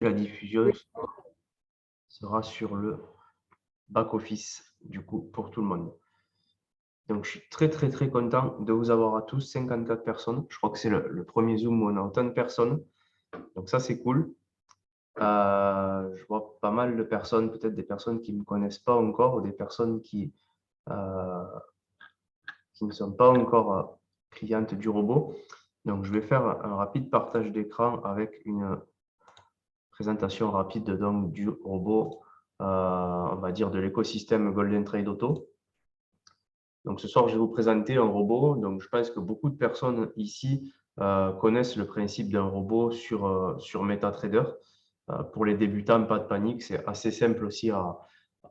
la diffusion sera sur le back-office, du coup, pour tout le monde. Donc, je suis très content de vous avoir à tous, 54 personnes. Je crois que c'est le premier Zoom où on a autant de personnes. Donc, ça, c'est cool. Je vois pas mal de personnes, peut-être des personnes qui ne me connaissent pas encore ou des personnes qui ne sont pas encore clientes du robot. Donc, je vais faire un rapide partage d'écran avec une présentation rapide donc, du robot, on va dire de l'écosystème Golden Trade Auto. Donc, ce soir, je vais vous présenter un robot. Donc, je pense que beaucoup de personnes ici connaissent le principe d'un robot sur MetaTrader. Pour les débutants, pas de panique, c'est assez simple aussi à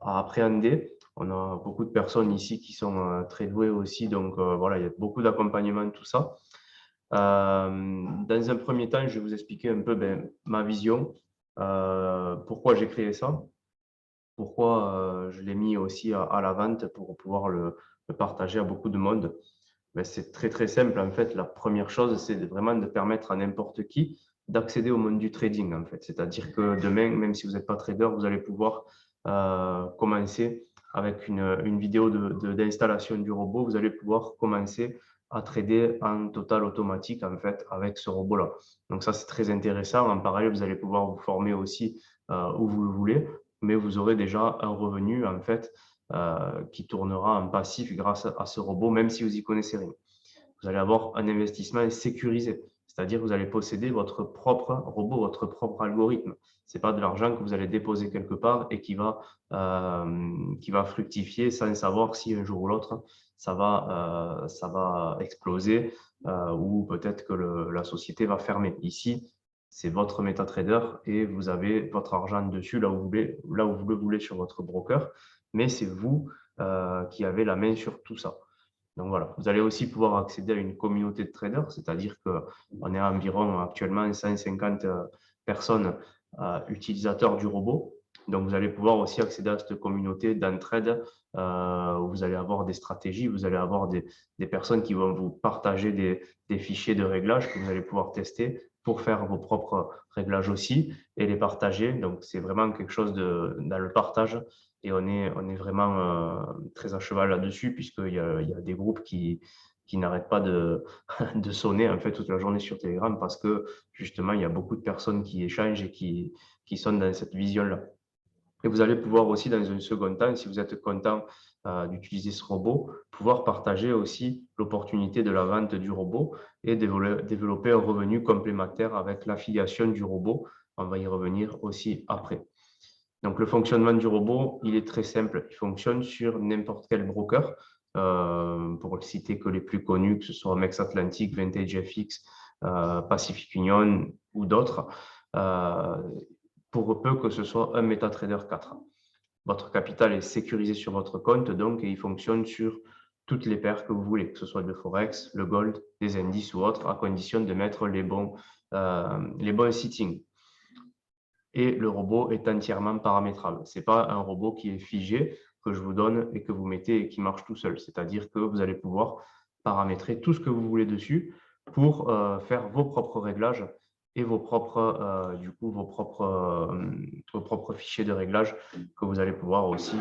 appréhender. On a beaucoup de personnes ici qui sont très douées aussi, donc voilà, il y a beaucoup d'accompagnement, tout ça. Dans un premier temps, je vais vous expliquer un peu ma vision, pourquoi j'ai créé ça, pourquoi je l'ai mis aussi à la vente pour pouvoir le partager à beaucoup de monde. C'est très simple. En fait, la première chose, c'est vraiment de permettre à n'importe qui d'accéder au monde du trading. En fait, c'est-à-dire que demain, même si vous n'êtes pas trader, vous allez pouvoir commencer avec une vidéo d'installation du robot. Vous allez pouvoir commencer à trader en total automatique en fait avec ce robot-là. Donc ça, c'est très intéressant. En parallèle, vous allez pouvoir vous former aussi où vous le voulez, mais vous aurez déjà un revenu en fait qui tournera en passif grâce à ce robot, même si vous n'y connaissez rien. Vous allez avoir un investissement sécurisé, c'est-à-dire que vous allez posséder votre propre robot, votre propre algorithme. Ce n'est pas de l'argent que vous allez déposer quelque part et qui va fructifier sans savoir si un jour ou l'autre ça va exploser ou peut-être que la société va fermer. Ici, c'est votre MetaTrader et vous avez votre argent dessus là où vous le voulez sur votre broker, mais c'est vous qui avez la main sur tout ça. Donc voilà, vous allez aussi pouvoir accéder à une communauté de traders, c'est-à-dire qu'on est à environ actuellement 150 personnes utilisateurs du robot. Donc vous allez pouvoir aussi accéder à cette communauté d'entraide où vous allez avoir des stratégies, vous allez avoir des personnes qui vont vous partager des fichiers de réglage que vous allez pouvoir tester pour faire vos propres réglages aussi et les partager. Donc c'est vraiment quelque chose dans le partage. Et on est vraiment très à cheval là-dessus, puisqu'il y a des groupes qui n'arrêtent pas de sonner en fait toute la journée sur Telegram parce que justement, il y a beaucoup de personnes qui échangent et qui sont dans cette vision-là. Et vous allez pouvoir aussi, dans un second temps, si vous êtes content d'utiliser ce robot, pouvoir partager aussi l'opportunité de la vente du robot et développer un revenu complémentaire avec l'affiliation du robot. On va y revenir aussi après. Donc, le fonctionnement du robot, il est très simple. Il fonctionne sur n'importe quel broker. Pour ne citer que les plus connus, que ce soit Mex Atlantic, Vintage FX, Pacific Union ou d'autres, pour peu que ce soit un MetaTrader 4. Votre capital est sécurisé sur votre compte, donc, et il fonctionne sur toutes les paires que vous voulez, que ce soit de Forex, le Gold, des indices ou autres, à condition de mettre les bons settings. Et le robot est entièrement paramétrable. Ce n'est pas un robot qui est figé, que je vous donne et que vous mettez et qui marche tout seul. C'est-à-dire que vous allez pouvoir paramétrer tout ce que vous voulez dessus pour faire vos propres réglages et vos propres fichiers de réglage que vous allez pouvoir aussi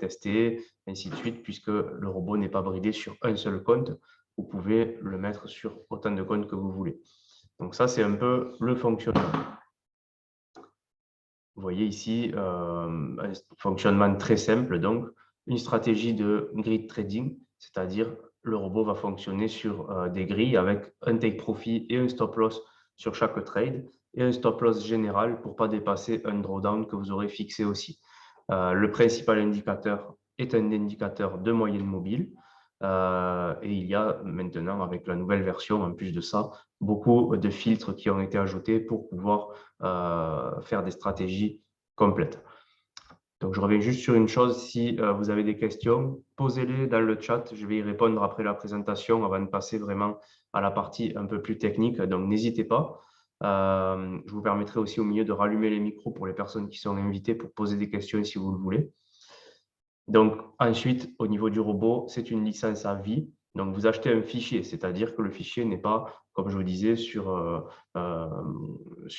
tester, ainsi de suite, puisque le robot n'est pas bridé sur un seul compte. Vous pouvez le mettre sur autant de comptes que vous voulez. Donc ça, c'est un peu le fonctionnement. Vous voyez ici un fonctionnement très simple, donc une stratégie de grid trading, c'est-à-dire le robot va fonctionner sur des grilles avec un take profit et un stop loss sur chaque trade et un stop loss général pour ne pas dépasser un drawdown que vous aurez fixé aussi. Le principal indicateur est un indicateur de moyenne mobile et il y a maintenant, avec la nouvelle version, en plus de ça, beaucoup de filtres qui ont été ajoutés pour pouvoir faire des stratégies complètes. Donc, je reviens juste sur une chose. Si vous avez des questions, posez-les dans le chat. Je vais y répondre après la présentation avant de passer vraiment à la partie un peu plus technique. Donc, n'hésitez pas. Je vous permettrai aussi au milieu de rallumer les micros pour les personnes qui sont invitées pour poser des questions si vous le voulez. Donc, ensuite, au niveau du robot, c'est une licence à vie. Donc, vous achetez un fichier, c'est-à-dire que le fichier n'est pas, comme je vous disais, sur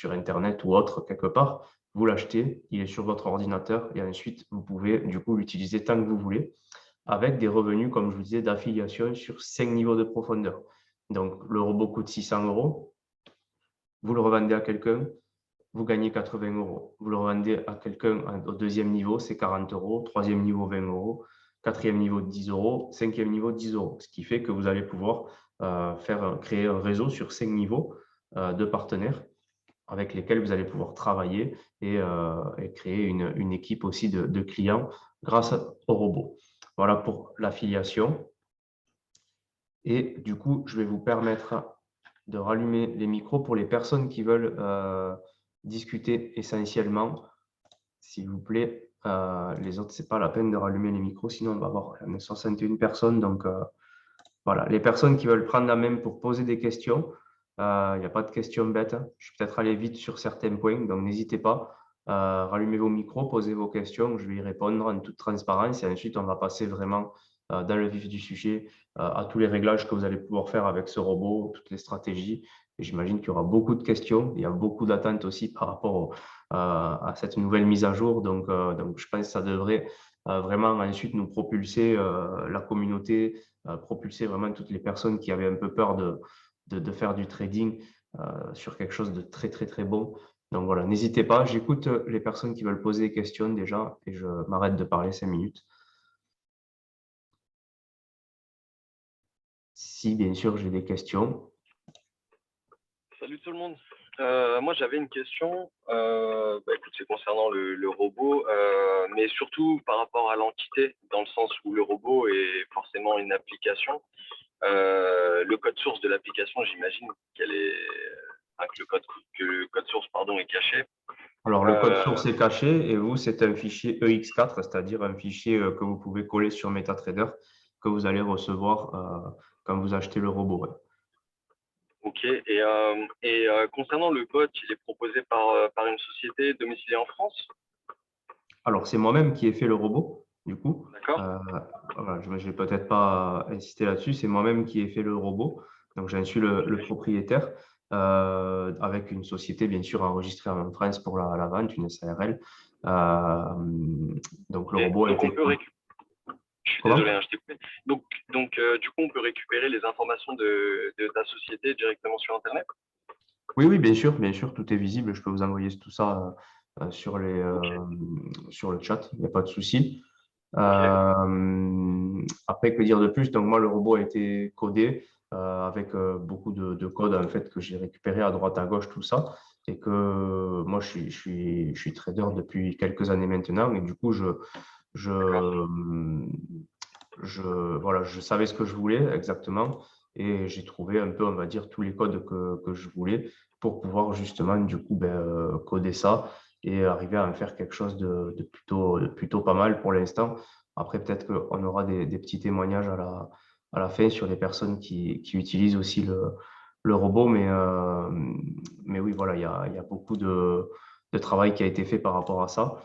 Internet ou autre, quelque part. Vous l'achetez, il est sur votre ordinateur et ensuite, vous pouvez du coup l'utiliser tant que vous voulez avec des revenus, comme je vous disais, d'affiliation sur 5 niveaux de profondeur. Donc, le robot coûte 600 euros. Vous le revendez à quelqu'un, vous gagnez 80 euros. Vous le revendez à quelqu'un au deuxième niveau, c'est 40 euros. Troisième niveau, 20 euros. Quatrième niveau, 10 euros. Cinquième niveau, 10 euros. Ce qui fait que vous allez pouvoir créer un réseau sur 5 niveaux de partenaires avec lesquels vous allez pouvoir travailler et créer une équipe aussi de clients grâce au robot. Voilà pour l'affiliation. Et du coup, je vais vous permettre de rallumer les micros pour les personnes qui veulent discuter essentiellement. S'il vous plaît, les autres, ce n'est pas la peine de rallumer les micros, sinon on va avoir 61 personnes. Donc, voilà, les personnes qui veulent prendre la main pour poser des questions, il n'y a pas de questions bêtes. Je vais peut-être aller vite sur certains points, donc n'hésitez pas. Rallumez vos micros, posez vos questions, je vais y répondre en toute transparence et ensuite on va passer vraiment dans le vif du sujet, à tous les réglages que vous allez pouvoir faire avec ce robot, toutes les stratégies. Et j'imagine qu'il y aura beaucoup de questions, il y a beaucoup d'attentes aussi par rapport à cette nouvelle mise à jour. Donc, je pense que ça devrait vraiment ensuite nous propulser la communauté, propulser vraiment toutes les personnes qui avaient un peu peur de faire du trading sur quelque chose de très, très, très bon. Donc voilà, n'hésitez pas, j'écoute les personnes qui veulent poser des questions déjà et je m'arrête de parler 5 minutes. Si bien sûr j'ai des questions. Salut tout le monde. Moi j'avais une question. Écoute, c'est concernant le robot, mais surtout par rapport à l'entité, dans le sens où le robot est forcément une application. Le code source de l'application, j'imagine qu'elle est, enfin, que le code source pardon est caché. Alors le code source est caché et vous c'est un fichier EX4, c'est-à-dire un fichier que vous pouvez coller sur MetaTrader que vous allez recevoir quand vous achetez le robot. Ouais. Ok. Et concernant le bot, il est proposé par une société domiciliée en France? Alors c'est moi-même qui ai fait le robot, du coup. D'accord. Voilà, je ne vais peut-être pas insister là-dessus, c'est moi-même qui ai fait le robot. Donc j'en suis le propriétaire avec une société bien sûr enregistrée en France pour la vente, une SARL. Donc le robot a Donc on été… peut récupérer. Je suis désolé, Comment? hein, je t'ai coupé. Donc du coup, on peut récupérer les informations de ta société directement sur Internet? Oui, oui, bien sûr, tout est visible. Je peux vous envoyer tout ça sur Ok, sur le chat, il n'y a pas de souci. ok, Après, que dire de plus? Donc moi, le robot a été codé avec beaucoup de code en fait que j'ai récupéré à droite, à gauche, tout ça. Et que moi, je suis trader depuis quelques années maintenant. Et du coup, je, d'accord. voilà, je savais ce que je voulais exactement. Et j'ai trouvé un peu, on va dire, tous les codes que je voulais pour pouvoir justement, du coup, coder ça et arriver à en faire quelque chose de plutôt pas mal pour l'instant. Après, peut-être qu'on aura des petits témoignages à la fin sur les personnes qui utilisent aussi le robot. Mais oui, voilà, il y a beaucoup de travail qui a été fait par rapport à ça.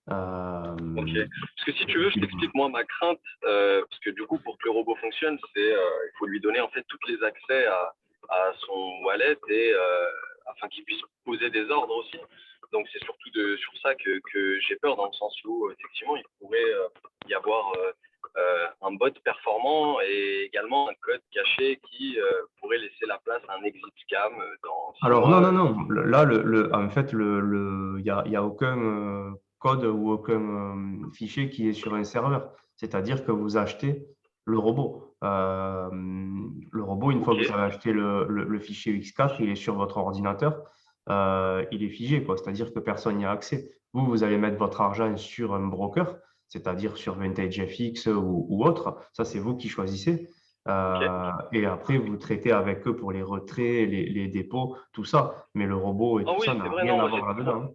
Ok. Euh, Parce que si tu et veux, je puis, t'explique moi ma crainte, parce que du coup, pour que le robot fonctionne, il faut lui donner en fait tous les accès à son wallet et afin qu'il puisse poser des ordres aussi. Donc c'est surtout sur ça que j'ai peur, dans le sens où effectivement il pourrait y avoir un bot performant et également un code caché qui pourrait laisser la place à un exit scam dans 6 alors, non, mois. non, non. Là, en fait, il y a aucun code ou aucun fichier qui est sur un serveur. C'est-à-dire que vous achetez le robot. Le robot, une fois Ok, que vous avez acheté le fichier X4, il est sur votre ordinateur. Il est figé, quoi. C'est-à-dire que personne n'y a accès. Vous allez mettre votre argent sur un broker, c'est-à-dire sur Vintage FX ou autre. Ça, c'est vous qui choisissez. ok. Et après, vous traitez avec eux pour les retraits, les dépôts, tout ça. Mais le robot et Ah tout oui, ça c'est n'a vrai, rien non, à moi voir là-dedans. Hein.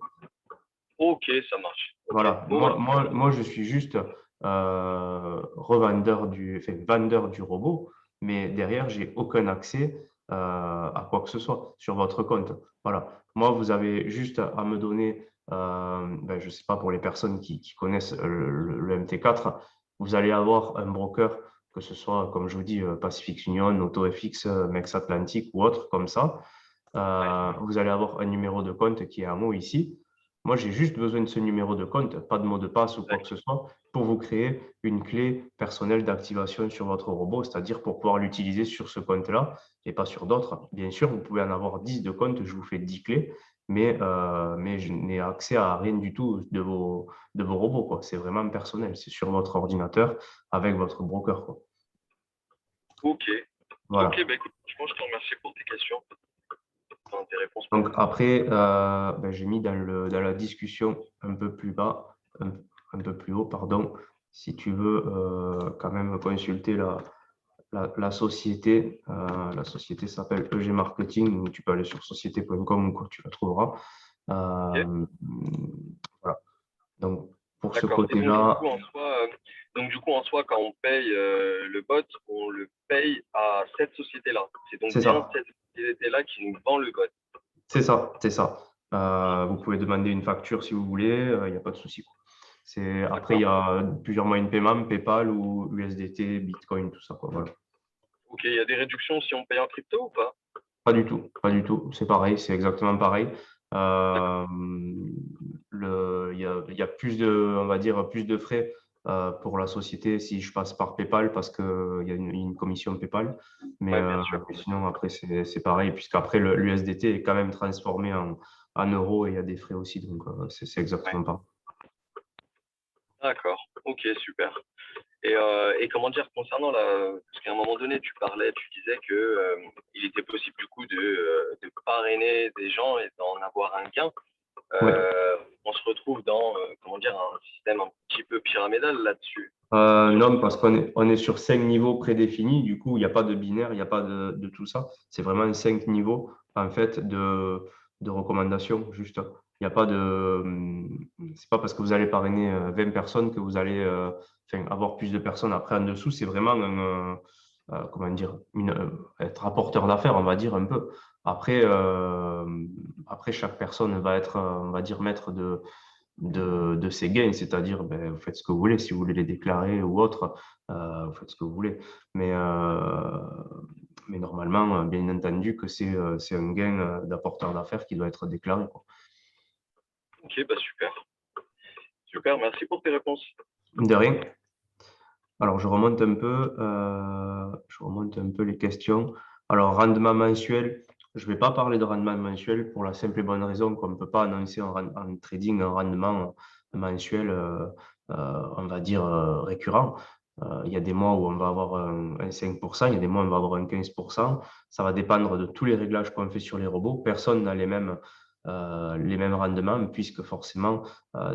Ok, ça marche. Ok. Voilà. Bon, bah, Moi, je suis juste revendeur enfin, vendeur du robot, mais derrière, j'ai aucun accès à quoi que ce soit sur votre compte. Voilà. Moi, vous avez juste à me donner, je ne sais pas, pour les personnes qui connaissent le MT4, vous allez avoir un broker que ce soit, comme je vous dis, Pacific Union, AutoFX, Mex Atlantic ou autre comme ça. Ouais. Vous allez avoir un numéro de compte qui est à moi ici. Moi, j'ai juste besoin de ce numéro de compte, pas de mot de passe ou quoi que ce soit, pour vous créer une clé personnelle d'activation sur votre robot, c'est-à-dire pour pouvoir l'utiliser sur ce compte-là et pas sur d'autres. Bien sûr, vous pouvez en avoir 10 de comptes, je vous fais 10 clés, mais je n'ai accès à rien du tout de vos robots, quoi. C'est vraiment personnel, c'est sur votre ordinateur avec votre broker, quoi. Ok. Ok, Voilà. bah écoute, je te remercie pour tes questions, enfin, tes réponses, Donc pardon. après, ben, j'ai mis dans la discussion un peu plus bas, un peu plus haut, pardon, si tu veux quand même consulter la société. La société s'appelle EG Marketing, ou tu peux aller sur société.com ou quoi, tu la trouveras. Ok. Voilà. Donc pour ce D'accord. Et donc côté-là, du coup en soi, quand on paye le bot, on le paye à cette société-là. C'est donc c'est bien ça. cette société-là qui nous vend le bot. C'est ça, c'est ça. Vous pouvez demander une facture si vous voulez, il n'y a pas de souci, quoi. Après, il y D'accord. a plusieurs moyens de paiement, PayPal ou USDT, Bitcoin, tout ça, quoi. Voilà. Ok, il y a des réductions si on paye en crypto ou pas? Pas du tout, pas du tout. C'est pareil, c'est exactement pareil. D'accord. Euh, il y a plus de, on va dire, plus de frais pour la société si je passe par PayPal parce qu'il y a une commission PayPal. Ouais, bien sûr. Mais sinon, après, c'est pareil, puisqu'après, l'USDT est quand même transformé en euros et il y a des frais aussi. Donc, c'est Ouais. exactement pas. D'accord. Ok, super. Et comment dire concernant parce qu'à un moment donné, tu disais que il était possible du coup de parrainer des gens et d'en avoir un gain. Ouais. On se retrouve dans comment dire un système un petit peu pyramidal là-dessus. Non, parce on est sur 5 niveaux prédéfinis. Du coup, il n'y a pas de binaire, il n'y a pas de tout ça. C'est vraiment 5 niveaux en fait de recommandations. Juste, il n'y a pas c'est pas parce que vous allez parrainer 20 personnes que vous allez enfin, avoir plus de personnes après en dessous. C'est vraiment comment dire, être apporteur d'affaires, on va dire un peu. Après, après chaque personne va être, on va dire, maître de ces gains, c'est-à-dire ben, vous faites ce que vous voulez, si vous voulez les déclarer ou autre, vous faites ce que vous voulez. Mais, euh, mais normalement, bien entendu que c'est un gain d'apporteur d'affaires qui doit être déclaré, quoi. Ok, bah super. Super, merci pour tes réponses. De rien. Alors, je remonte un peu les questions. Alors, rendement mensuel, je ne vais pas parler de rendement mensuel pour la simple et bonne raison qu'on ne peut pas annoncer en trading un rendement mensuel, on va dire, récurrent. Il y a des mois où on va avoir un 5%, il y a des mois où on va avoir un 15%. Ça va dépendre de tous les réglages qu'on fait sur les robots. Personne n'a les mêmes rendements, puisque forcément,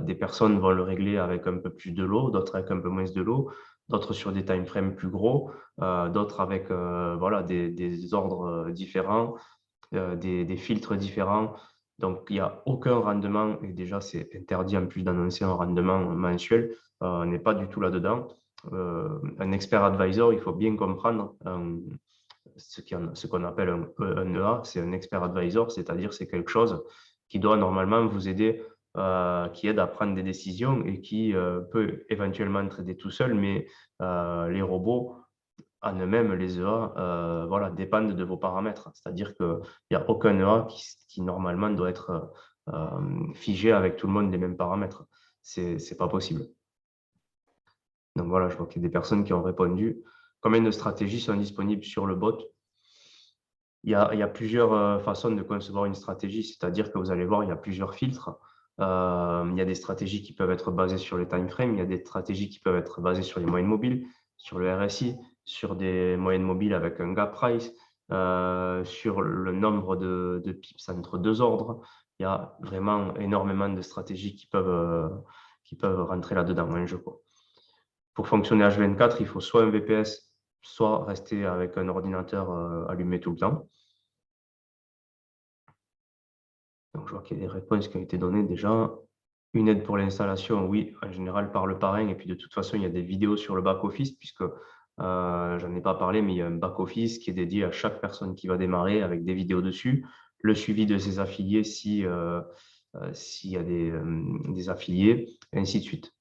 des personnes vont le régler avec un peu plus de lot, d'autres avec un peu moins de lot, d'autres sur des time frames plus gros, d'autres avec voilà, des ordres différents, des filtres différents. Donc, il n'y a aucun rendement, et déjà, c'est interdit en plus d'annoncer un rendement mensuel. On n'est pas du tout là-dedans. Un expert advisor, il faut bien comprendre ce qu'on appelle un EA, c'est un expert advisor, c'est-à-dire c'est quelque chose qui doit normalement vous aider, qui aide à prendre des décisions et qui peut éventuellement trader tout seul, mais les robots en eux-mêmes, les EA, voilà, dépendent de vos paramètres. C'est-à-dire qu'il n'y a aucun EA qui normalement doit être figé avec tout le monde les mêmes paramètres. C'est pas possible. Donc voilà, je vois qu'il y a des personnes qui ont répondu. Combien de stratégies sont disponibles sur le bot? Il y a plusieurs façons de concevoir une stratégie, c'est-à-dire que vous allez voir, il y a plusieurs filtres. Il y a des stratégies qui peuvent être basées sur les time frames, il y a des stratégies qui peuvent être basées sur les moyennes mobiles, sur le RSI, sur des moyennes mobiles avec un gap price, sur le nombre de pips entre deux ordres. Il y a vraiment énormément de stratégies qui peuvent rentrer là-dedans en jeu, quoi. Pour fonctionner H24, il faut soit un VPS, soit rester avec un ordinateur allumé tout le temps. Donc, je vois qu'il y a des réponses qui ont été données déjà. Une aide pour l'installation, oui, en général par le parrain. Et puis, de toute façon, il y a des vidéos sur le back-office, puisque j'en ai pas parlé, mais il y a un back-office qui est dédié à chaque personne qui va démarrer avec des vidéos dessus, le suivi de ses affiliés s'il y a des affiliés, et ainsi de suite.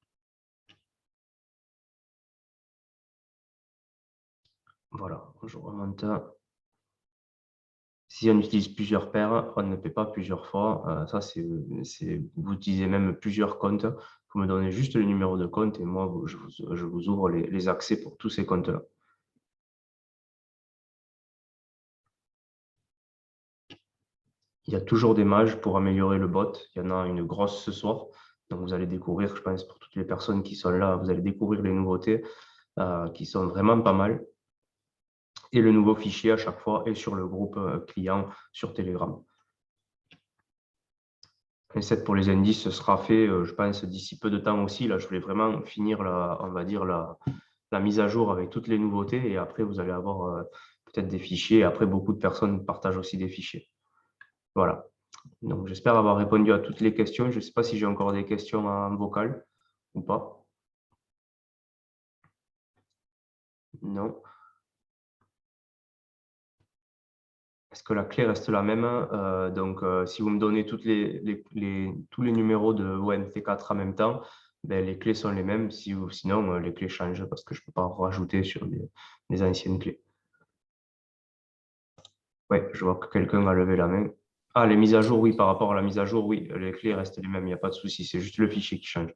Voilà, je remonte. Si on utilise plusieurs paires, on ne paie pas plusieurs fois. Ça, vous utilisez même plusieurs comptes. Vous me donnez juste le numéro de compte et moi, je vous ouvre les accès pour tous ces comptes-là. Il y a toujours des mages pour améliorer le bot. Il y en a une grosse ce soir. Donc, vous allez découvrir, je pense, pour toutes les personnes qui sont là, vous allez découvrir les nouveautés qui sont vraiment pas mal. Et le nouveau fichier à chaque fois est sur le groupe client sur Telegram. Le set pour les indices ce sera fait, je pense, d'ici peu de temps aussi. Là, je voulais vraiment finir on va dire la mise à jour avec toutes les nouveautés et après, vous allez avoir peut-être des fichiers. Et après, beaucoup de personnes partagent aussi des fichiers. Voilà. Donc, j'espère avoir répondu à toutes les questions. Je ne sais pas si j'ai encore des questions en vocal ou pas. Non. Est-ce que la clé reste la même? Donc, si vous me donnez tous les numéros de OMT4 en même temps, ben, les clés sont les mêmes. Sinon, les clés changent parce que je ne peux pas rajouter sur des anciennes clés. Oui, je vois que quelqu'un a levé la main. Ah, les mises à jour, oui, par rapport à la mise à jour, oui, les clés restent les mêmes, il n'y a pas de souci. C'est juste le fichier qui change.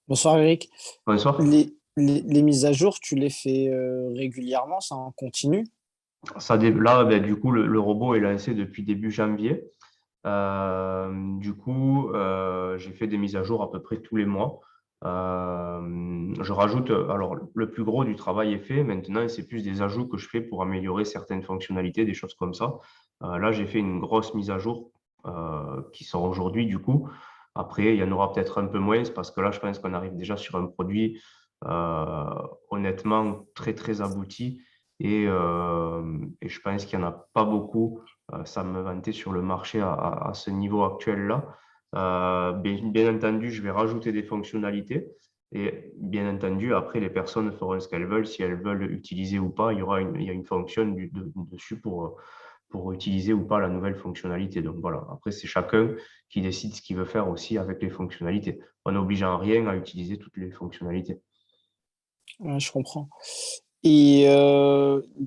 Bonsoir Eric. Bonsoir. Les mises à jour, tu les fais régulièrement, ça en continu? Là, ben, du coup, le robot est lancé depuis début janvier. J'ai fait des mises à jour à peu près tous les mois. Je rajoute, alors le plus gros du travail est fait. Maintenant, c'est plus des ajouts que je fais pour améliorer certaines fonctionnalités, des choses comme ça. Là, j'ai fait une grosse mise à jour qui sort aujourd'hui, du coup. Après, il y en aura peut-être un peu moins parce que là, je pense qu'on arrive déjà sur un produit honnêtement très, très abouti. Et je pense qu'il n'y en a pas beaucoup ça me vantait sur le marché à ce niveau actuel-là. Bien entendu, je vais rajouter des fonctionnalités et bien entendu, après, les personnes feront ce qu'elles veulent. Si elles veulent utiliser ou pas, il y a une fonction dessus pour utiliser ou pas la nouvelle fonctionnalité. Donc voilà, après, c'est chacun qui décide ce qu'il veut faire aussi avec les fonctionnalités. On n'oblige en rien à utiliser toutes les fonctionnalités. Ouais, je comprends. Et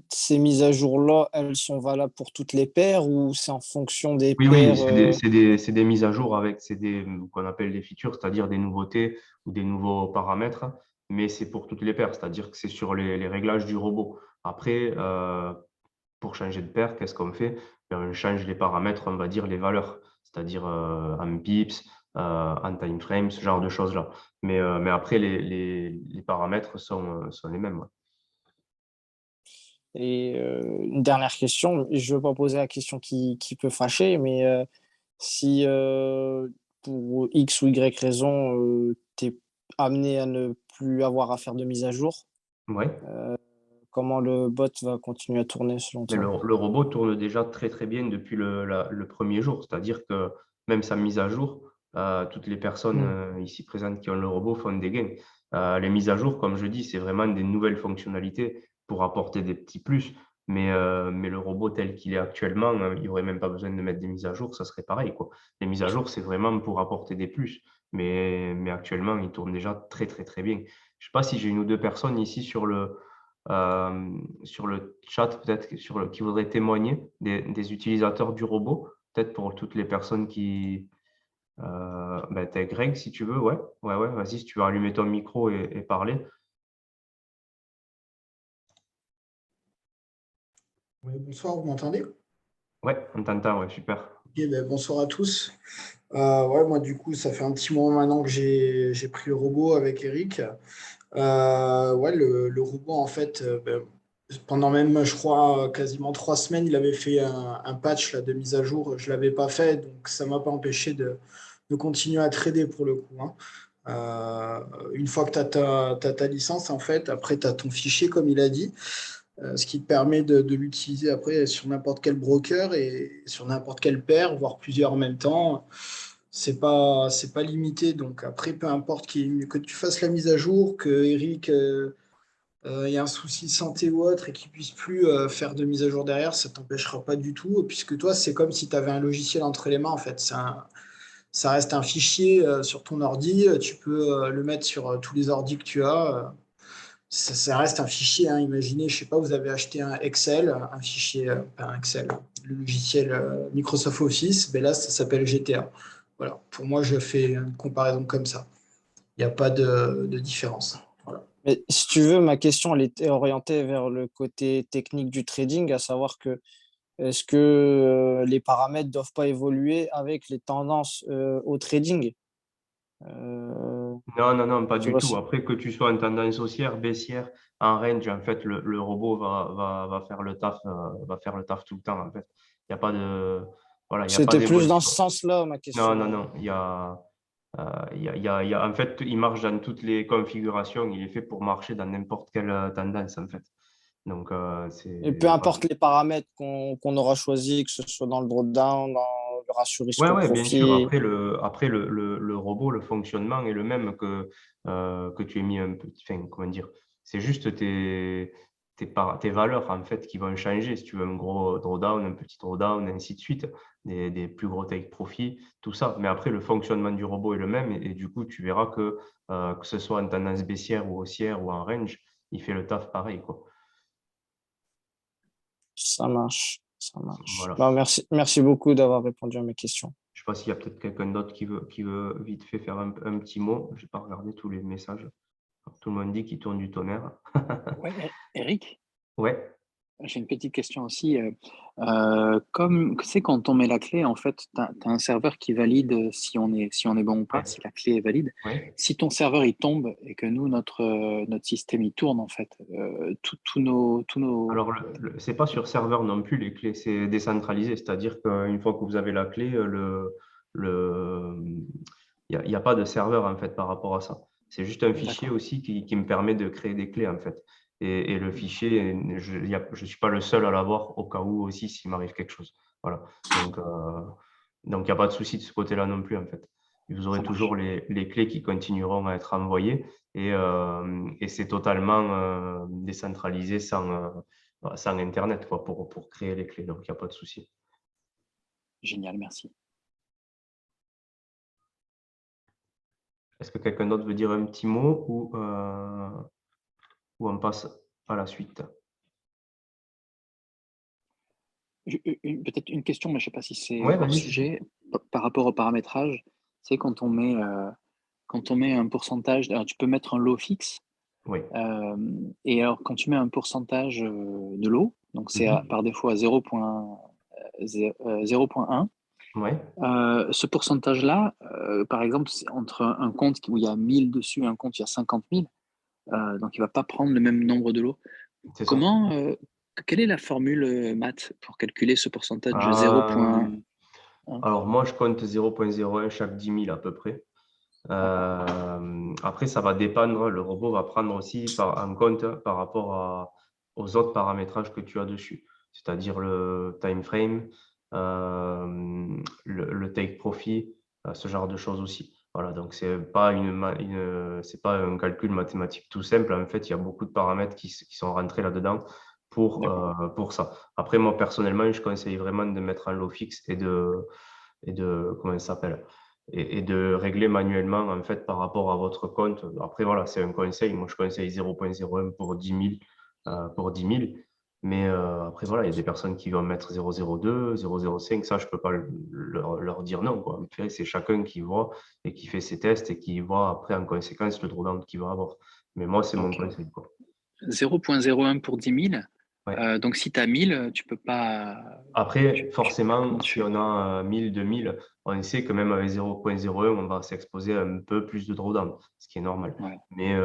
ces mises à jour-là, elles sont valables pour toutes les paires ou c'est en fonction des Oui, oui, paires c'est des mises à jour avec qu'on appelle des features, c'est-à-dire des nouveautés ou des nouveaux paramètres, mais c'est pour toutes les paires, c'est-à-dire que c'est sur les réglages du robot. Après, pour changer de paire, qu'est-ce qu'on fait? Ben, on change les paramètres, on va dire les valeurs, c'est-à-dire en pips, en time frame, ce genre de choses-là. Mais après, les paramètres sont les mêmes. Ouais. Et une dernière question, je ne veux pas poser la question qui peut fâcher, mais si pour X ou Y raison, tu es amené à ne plus avoir à faire de mise à jour, Ouais. comment le bot va continuer à tourner selon Mais toi? le robot tourne déjà très très bien depuis le premier jour. C'est-à-dire que même sa mise à jour, toutes les personnes Hmm. ici présentes qui ont le robot font des gains. Les mises à jour, comme je dis, c'est vraiment des nouvelles fonctionnalités pour apporter des petits plus. Mais le robot tel qu'il est actuellement, il n'y aurait même pas besoin de mettre des mises à jour, ça serait pareil, quoi. Les mises à jour, c'est vraiment pour apporter des plus. Mais actuellement, il tourne déjà très très très bien. Je ne sais pas si j'ai une ou deux personnes ici sur le chat, peut-être qui voudraient témoigner des utilisateurs du robot, peut-être pour toutes les personnes qui. T'es Greg, si tu veux, ouais. Ouais, ouais, vas-y, si tu veux allumer ton micro et parler. Oui, bonsoir, vous m'entendez? Ouais, on t'entend, ouais, super. Ok, ben, bonsoir à tous. Ouais, moi, du coup, ça fait un petit moment maintenant que j'ai pris le robot avec Eric. Ouais, le robot, en fait, ben, pendant même, je crois, quasiment 3 semaines, il avait fait un patch là, de mise à jour. Je ne l'avais pas fait, donc ça ne m'a pas empêché de continuer à trader pour le coup, hein. Une fois que tu as ta licence, en fait, après, tu as ton fichier, comme il a dit. Ce qui te permet de l'utiliser après sur n'importe quel broker et sur n'importe quelle paire, voire plusieurs en même temps. C'est pas limité. Donc après, peu importe que tu fasses la mise à jour, que Eric ait un souci de santé ou autre et qu'il puisse plus faire de mise à jour derrière, ça t'empêchera pas du tout, puisque toi, c'est comme si tu avais un logiciel entre les mains, en fait. Ça reste un fichier sur ton ordi, tu peux le mettre sur tous les ordis que tu as. ça reste un fichier, hein. Imaginez, je sais pas, vous avez acheté un Excel, un fichier, pas un Excel, le logiciel Microsoft Office, mais là, ça s'appelle GTA. Voilà. Pour moi, je fais une comparaison comme ça. Il n'y a pas de différence. Voilà. Mais si tu veux, ma question, elle était orientée vers le côté technique du trading, à savoir que est-ce que les paramètres ne doivent pas évoluer avec les tendances au trading? Euh, Non, non, non, pas tu du vois, tout. Après, que tu sois en tendance haussière, baissière, en range, en fait, le robot va faire le taf, va faire le taf tout le temps, en fait. Il n'y a pas de, voilà, il y a pas c'était plus dans ce d'évolution. sens-là, ma Non, non, question. non. En fait, il marche dans toutes les configurations. Il est fait pour marcher dans n'importe quelle tendance, en fait. Donc, Et peu voilà. importe les paramètres qu'on aura choisis, que ce soit dans le drawdown, dans le ratio Ouais, ouais, bien sûr. risque-profit. Après le robot, le fonctionnement est le même que tu aies mis un petit, enfin, comment dire, c'est juste tes valeurs, en fait, qui vont changer. Si tu veux un gros drawdown, un petit drawdown, et ainsi de suite, des plus gros take profit, tout ça. Mais après, le fonctionnement du robot est le même et du coup, tu verras que ce soit en tendance baissière ou haussière ou en range, il fait le taf pareil, quoi. Ça marche, ça marche. Voilà. Bah, merci beaucoup d'avoir répondu à mes questions. Je sais pas s'il y a peut-être quelqu'un d'autre qui veut vite fait faire un petit mot. Je n'ai pas regardé tous les messages. Tout le monde dit qu'il tourne du tonnerre. Ouais, Eric, Ouais, j'ai une petite question aussi. Comme tu sais, quand on met la clé, en fait, tu as un serveur qui valide si on est bon ou pas, ouais, si la clé est valide. ouais. Si ton serveur il tombe et que nous, notre système il tourne, en fait, tous nos. Alors, c'est pas sur serveur non plus les clés, c'est décentralisé. C'est-à-dire qu'une fois que vous avez la clé, il y a pas de serveur en fait par rapport à ça. C'est juste un fichier D'accord. aussi qui me permet de créer des clés en fait. Et le fichier, je suis pas le seul à l'avoir au cas où aussi s'il m'arrive quelque chose. Voilà. Donc, il n'y a pas de souci de ce côté-là non plus en fait. Vous aurez Ça toujours marche. les clés qui continueront à être envoyées et c'est totalement décentralisé sans Internet quoi, pour créer les clés. Donc, il n'y a pas de souci. Génial, merci. Est-ce que quelqu'un d'autre veut dire un petit mot ou on passe à la suite? Peut-être une question, mais je ne sais pas si c'est Ouais, hors vas-y, si, si. sujet. Par rapport au paramétrage, c'est quand on met un pourcentage, alors tu peux mettre un lot fixe. Oui. Et alors, quand tu mets un pourcentage de lot, donc c'est Mhm. par défaut à 0,1, Ouais. ce pourcentage-là, par exemple, c'est entre un compte où il y a 1000 dessus et un compte où il y a 50 000, donc il ne va pas prendre le même nombre de lots. C'est ça. Comment, quelle est la formule maths pour calculer ce pourcentage de 0,1? Euh, alors, moi, je compte 0,01 chaque 10 000 à peu près. D'accord. Après, ça va dépendre. Le robot va prendre aussi en compte par rapport aux autres paramétrages que tu as dessus, c'est-à-dire le time frame, le take profit, ce genre de choses aussi. Voilà, donc c'est pas un calcul mathématique tout simple. En fait, il y a beaucoup de paramètres qui sont rentrés là-dedans D'accord. pour ça. Après, moi, personnellement, je conseille vraiment de mettre un lot fixe comment ça s'appelle? Et de régler manuellement en fait par rapport à votre compte. Après, voilà, c'est un conseil. Moi, je conseille 0,01 pour 10 000, pour 10 000. Mais après, voilà, il y a des personnes qui vont mettre 0,02, 0,05. Ça, je peux pas leur dire non, quoi. En fait, c'est chacun qui voit et qui fait ses tests et qui voit après en conséquence le drawdown qu'il va avoir. Mais moi, c'est mon Donc, conseil, quoi. 0,01 pour 10 000. Ouais. Donc, si tu as 1000, tu peux pas. Après, Comment forcément, tu si fais? on a 1000, 2000, on sait que même avec 0,01, on va s'exposer à un peu plus de drawdown, ce qui est normal. Ouais, Mais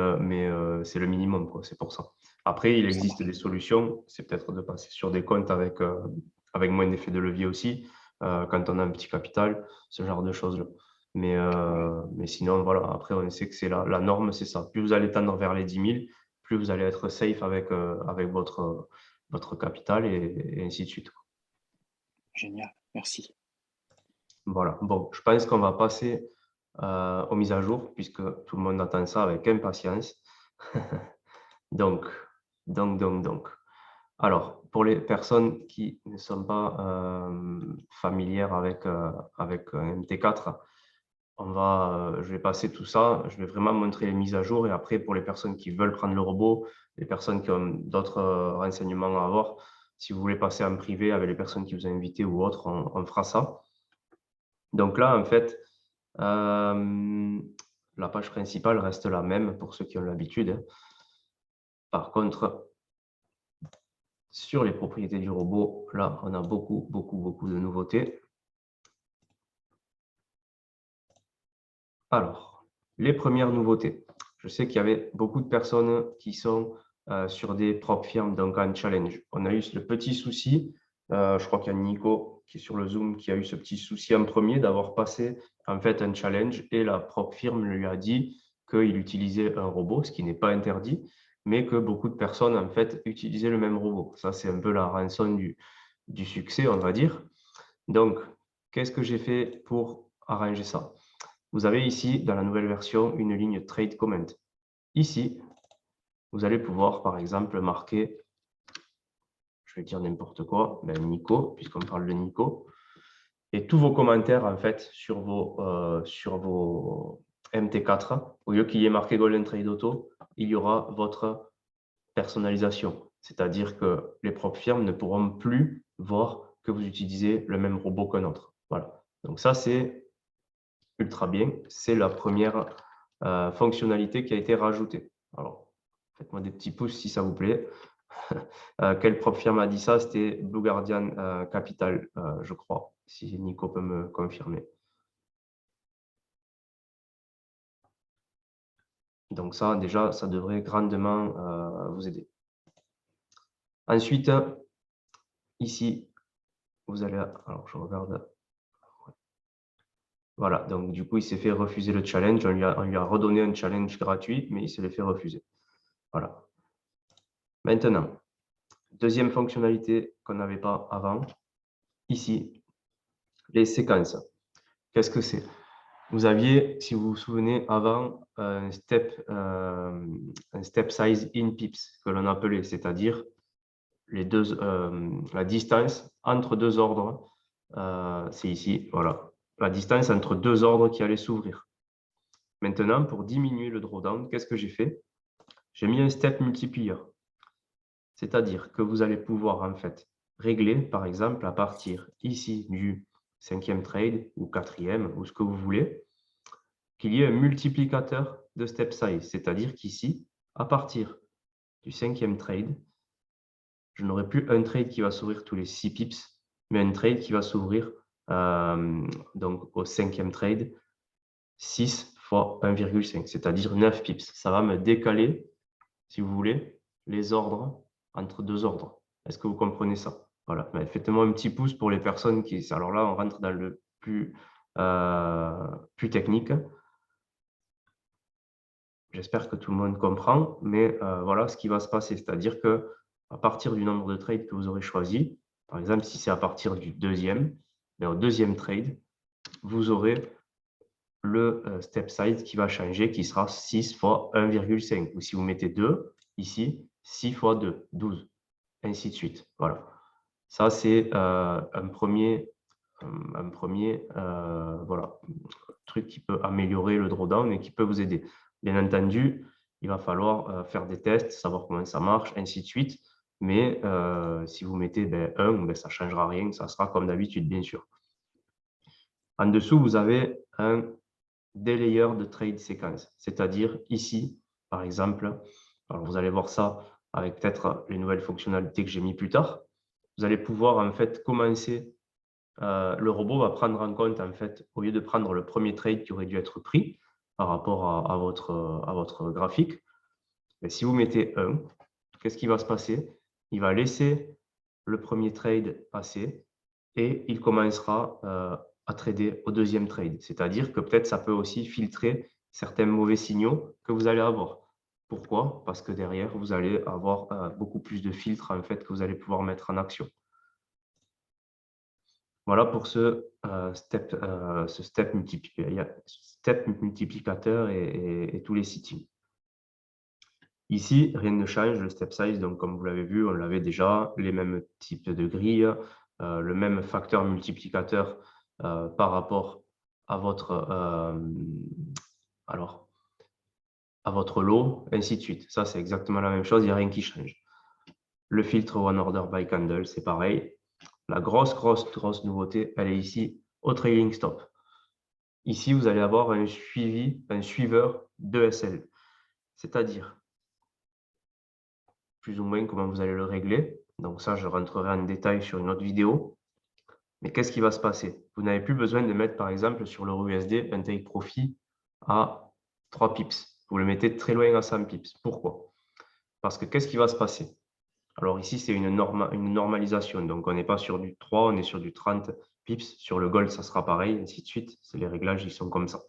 c'est le minimum, quoi, c'est pour ça. Après, il ça existe marche. des solutions, c'est peut-être de passer sur des comptes avec moins d'effet de levier aussi, quand on a un petit capital, ce genre de choses-là. Ouais. Mais sinon, voilà, après, on sait que c'est la norme, c'est ça. Plus vous allez tendre vers les 10 000, plus vous allez être safe avec votre capital et ainsi de suite. Génial, merci. Voilà. Bon, je pense qu'on va passer aux mises à jour puisque tout le monde attend ça avec impatience. Donc, donc. Alors, pour les personnes qui ne sont pas familières avec un MT4, je vais passer tout ça, je vais vraiment montrer les mises à jour et après pour les personnes qui veulent prendre le robot, les personnes qui ont d'autres renseignements à avoir, si vous voulez passer en privé avec les personnes qui vous ont invité ou autres, on fera ça. Donc là, en fait, la page principale reste la même pour ceux qui ont l'habitude. Par contre, sur les propriétés du robot, là, on a beaucoup de nouveautés. Alors, les premières nouveautés. Je sais qu'il y avait beaucoup de personnes qui sont sur des propres firmes, donc en challenge. On a eu le petit souci, je crois qu'il y a Nico qui est sur le Zoom qui a eu ce petit souci en premier d'avoir passé en fait un challenge et la propre firme lui a dit qu'il utilisait un robot, ce qui n'est pas interdit, mais que beaucoup de personnes en fait utilisaient le même robot. Ça, c'est un peu la rançon du succès, on va dire. Donc, qu'est-ce que j'ai fait pour arranger ça? Vous avez ici, dans la nouvelle version, une ligne Trade Comment. Ici, vous allez pouvoir, par exemple, marquer, je vais dire n'importe quoi, Nico, puisqu'on parle de Nico. Et tous vos commentaires, en fait, sur vos MT4, au lieu qu'il y ait marqué Golden Trade Auto, il y aura votre personnalisation. C'est-à-dire que les propres firmes ne pourront plus voir que vous utilisez le même robot qu'un autre. Voilà. Donc ça, c'est ultra bien. C'est la première fonctionnalité qui a été rajoutée. Alors, faites-moi des petits pouces si ça vous plaît. Quelle propre firme a dit ça? C'était Blue Guardian Capital, je crois, si Nico peut me confirmer. Donc ça, déjà, ça devrait grandement vous aider. Ensuite, ici, vous allez... Alors, je regarde... Voilà, donc du coup, il s'est fait refuser le challenge. On lui a redonné un challenge gratuit, mais il se l'est fait refuser. Voilà. Maintenant, deuxième fonctionnalité qu'on n'avait pas avant, ici, les séquences. Qu'est-ce que c'est? Vous aviez, si vous vous souvenez, avant, un step size in pips, que l'on appelait, c'est-à-dire la distance entre deux ordres. C'est ici, voilà. La distance entre deux ordres qui allaient s'ouvrir. Maintenant, pour diminuer le drawdown, qu'est-ce que j'ai fait? J'ai mis un step multiplier. C'est-à-dire que vous allez pouvoir en fait régler, par exemple, à partir ici du 5e trade ou 4e ou ce que vous voulez, qu'il y ait un multiplicateur de step size. C'est-à-dire qu'ici, à partir du 5e trade, je n'aurai plus un trade qui va s'ouvrir tous les 6 pips, mais un trade qui va s'ouvrir donc au 5e trade 6 fois 1,5, c'est-à-dire 9 pips. Ça va me décaler, si vous voulez, les ordres entre deux ordres. Est-ce que vous comprenez ça? Voilà. Faites-moi un petit pouce pour les personnes qui... Alors là, on rentre dans le plus technique. J'espère que tout le monde comprend, mais voilà ce qui va se passer. C'est-à-dire que à partir du nombre de trades que vous aurez choisi, par exemple, si c'est à partir du deuxième, au deuxième trade, vous aurez le step size qui va changer, qui sera 6 fois 1,5. Ou si vous mettez 2, ici, 6 fois 2, 12, ainsi de suite. Voilà. Ça, c'est un premier voilà, truc qui peut améliorer le drawdown et qui peut vous aider. Bien entendu, il va falloir faire des tests, savoir comment ça marche, ainsi de suite. Mais si vous mettez 1, ça ne changera rien. Ça sera comme d'habitude, bien sûr. En dessous, vous avez un delayer de trade séquence. C'est-à-dire ici, par exemple, alors vous allez voir ça avec peut-être les nouvelles fonctionnalités que j'ai mis plus tard. Vous allez pouvoir en fait commencer. Le robot va prendre en compte, en fait, au lieu de prendre le premier trade qui aurait dû être pris par rapport à votre graphique, mais si vous mettez 1, qu'est-ce qui va se passer? Il va laisser le premier trade passer et il commencera à trader au deuxième trade. C'est-à-dire que peut-être ça peut aussi filtrer certains mauvais signaux que vous allez avoir. Pourquoi? Parce que derrière, vous allez avoir beaucoup plus de filtres en fait, que vous allez pouvoir mettre en action. Voilà pour ce step multiplicateur et tous les settings. Ici, rien ne change, le step size, donc comme vous l'avez vu, on l'avait déjà, les mêmes types de grilles, le même facteur multiplicateur par rapport à votre, à votre lot, ainsi de suite. Ça, c'est exactement la même chose, il n'y a rien qui change. Le filtre One Order by Candle, c'est pareil. La grosse nouveauté, elle est ici au trailing stop. Ici, vous allez avoir un suiveur d'ESL, c'est-à-dire plus ou moins comment vous allez le régler. Donc ça, je rentrerai en détail sur une autre vidéo. Mais qu'est-ce qui va se passer? Vous n'avez plus besoin de mettre, par exemple, sur l'euro USD, un take profit à 3 pips. Vous le mettez très loin à 100 pips. Pourquoi? Parce que qu'est-ce qui va se passer? Alors ici, c'est une normalisation. Donc, on n'est pas sur du 3, on est sur du 30 pips. Sur le gold, ça sera pareil, ainsi de suite. Les réglages, ils sont comme ça.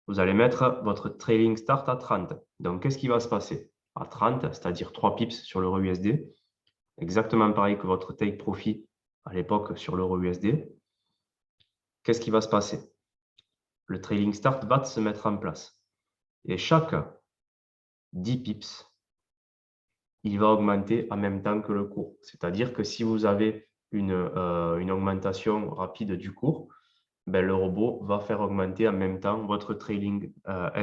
Vous allez mettre votre trailing start à 30. Donc, qu'est-ce qui va se passer? À 30, c'est-à-dire 3 pips sur l'euro USD, exactement pareil que votre take profit à l'époque sur l'euro USD. Qu'est-ce qui va se passer? Le trailing start va se mettre en place. Et chaque 10 pips, il va augmenter en même temps que le cours. C'est-à-dire que si vous avez une augmentation rapide du cours, ben, le robot va faire augmenter en même temps votre trailing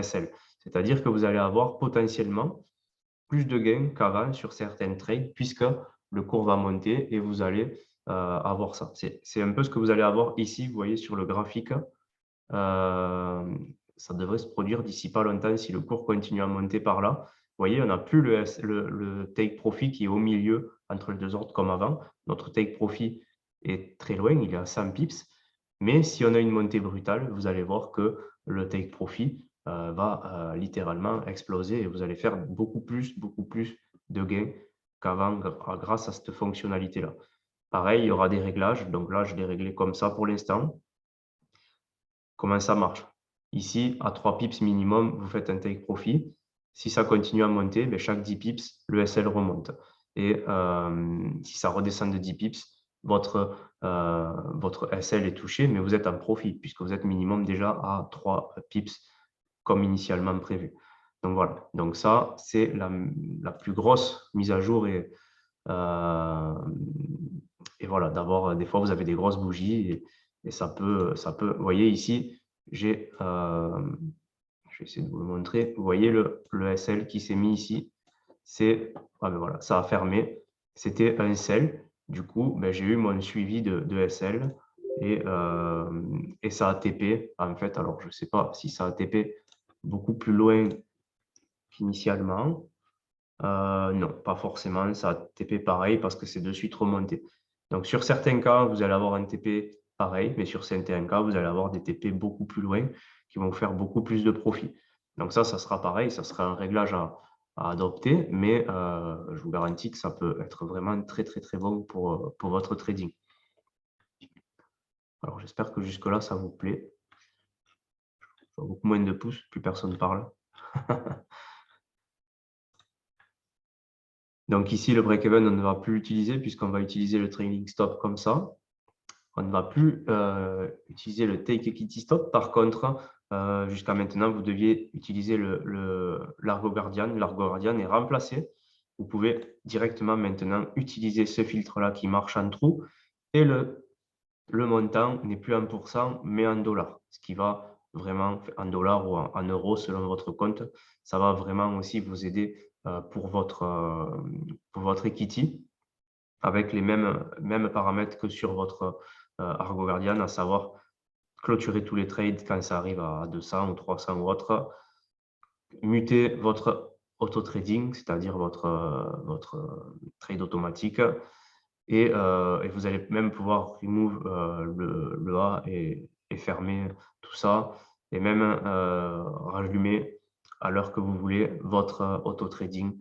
SL. C'est-à-dire que vous allez avoir potentiellement plus de gains qu'avant sur certains trades puisque le cours va monter et vous allez avoir ça. C'est un peu ce que vous allez avoir ici, vous voyez sur le graphique. Ça devrait se produire d'ici pas longtemps si le cours continue à monter par là. Vous voyez, on n'a plus le take profit qui est au milieu entre les deux ordres comme avant. Notre take profit est très loin, il est à 100 pips. Mais si on a une montée brutale, vous allez voir que le take profit va littéralement exploser et vous allez faire beaucoup plus de gains qu'avant grâce à cette fonctionnalité-là. Pareil, il y aura des réglages. Donc là, je l'ai réglé comme ça pour l'instant. Comment ça marche? Ici, à 3 pips minimum, vous faites un take profit. Si ça continue à monter, ben, chaque 10 pips, le SL remonte. Et si ça redescend de 10 pips, votre SL est touché, mais vous êtes en profit, puisque vous êtes minimum déjà à 3 pips comme initialement prévu. Donc voilà, donc ça, c'est la plus grosse mise à jour. Et voilà, d'abord, des fois, vous avez des grosses bougies et ça peut, vous voyez ici, je vais essayer de vous le montrer. Vous voyez le SL qui s'est mis ici. Ben voilà, ça a fermé. C'était un SL. Du coup, ben, j'ai eu mon suivi de SL et ça a TP. En fait, alors je ne sais pas si ça a TP beaucoup plus loin qu'initialement. Non, pas forcément. Ça a TP pareil parce que c'est de suite remonté. Donc, sur certains cas, vous allez avoir un TP pareil, mais sur certains cas, vous allez avoir des TP beaucoup plus loin qui vont vous faire beaucoup plus de profit. Donc ça sera pareil, ça sera un réglage à adopter, mais je vous garantis que ça peut être vraiment très bon pour votre trading. Alors, j'espère que jusque-là, ça vous plaît. Je vois beaucoup moins de pouces, plus personne parle. Donc ici, le break-even, on ne va plus l'utiliser puisqu'on va utiliser le trailing stop comme ça. On ne va plus utiliser le take equity stop. Par contre, jusqu'à maintenant, vous deviez utiliser l'Argo Guardian. L'Argo Guardian est remplacé. Vous pouvez directement maintenant utiliser ce filtre-là qui marche en trou. Et le montant n'est plus en pourcent, mais en dollars. Ce qui va vraiment, en dollars ou en euros selon votre compte, ça va vraiment aussi vous aider pour votre equity avec les mêmes paramètres que sur votre Argo Guardian, à savoir clôturer tous les trades quand ça arrive à 200 ou 300 ou autre, muter votre auto-trading, c'est-à-dire votre trade automatique, et vous allez même pouvoir remove le A et fermer tout ça, et même rallumer à l'heure que vous voulez votre auto-trading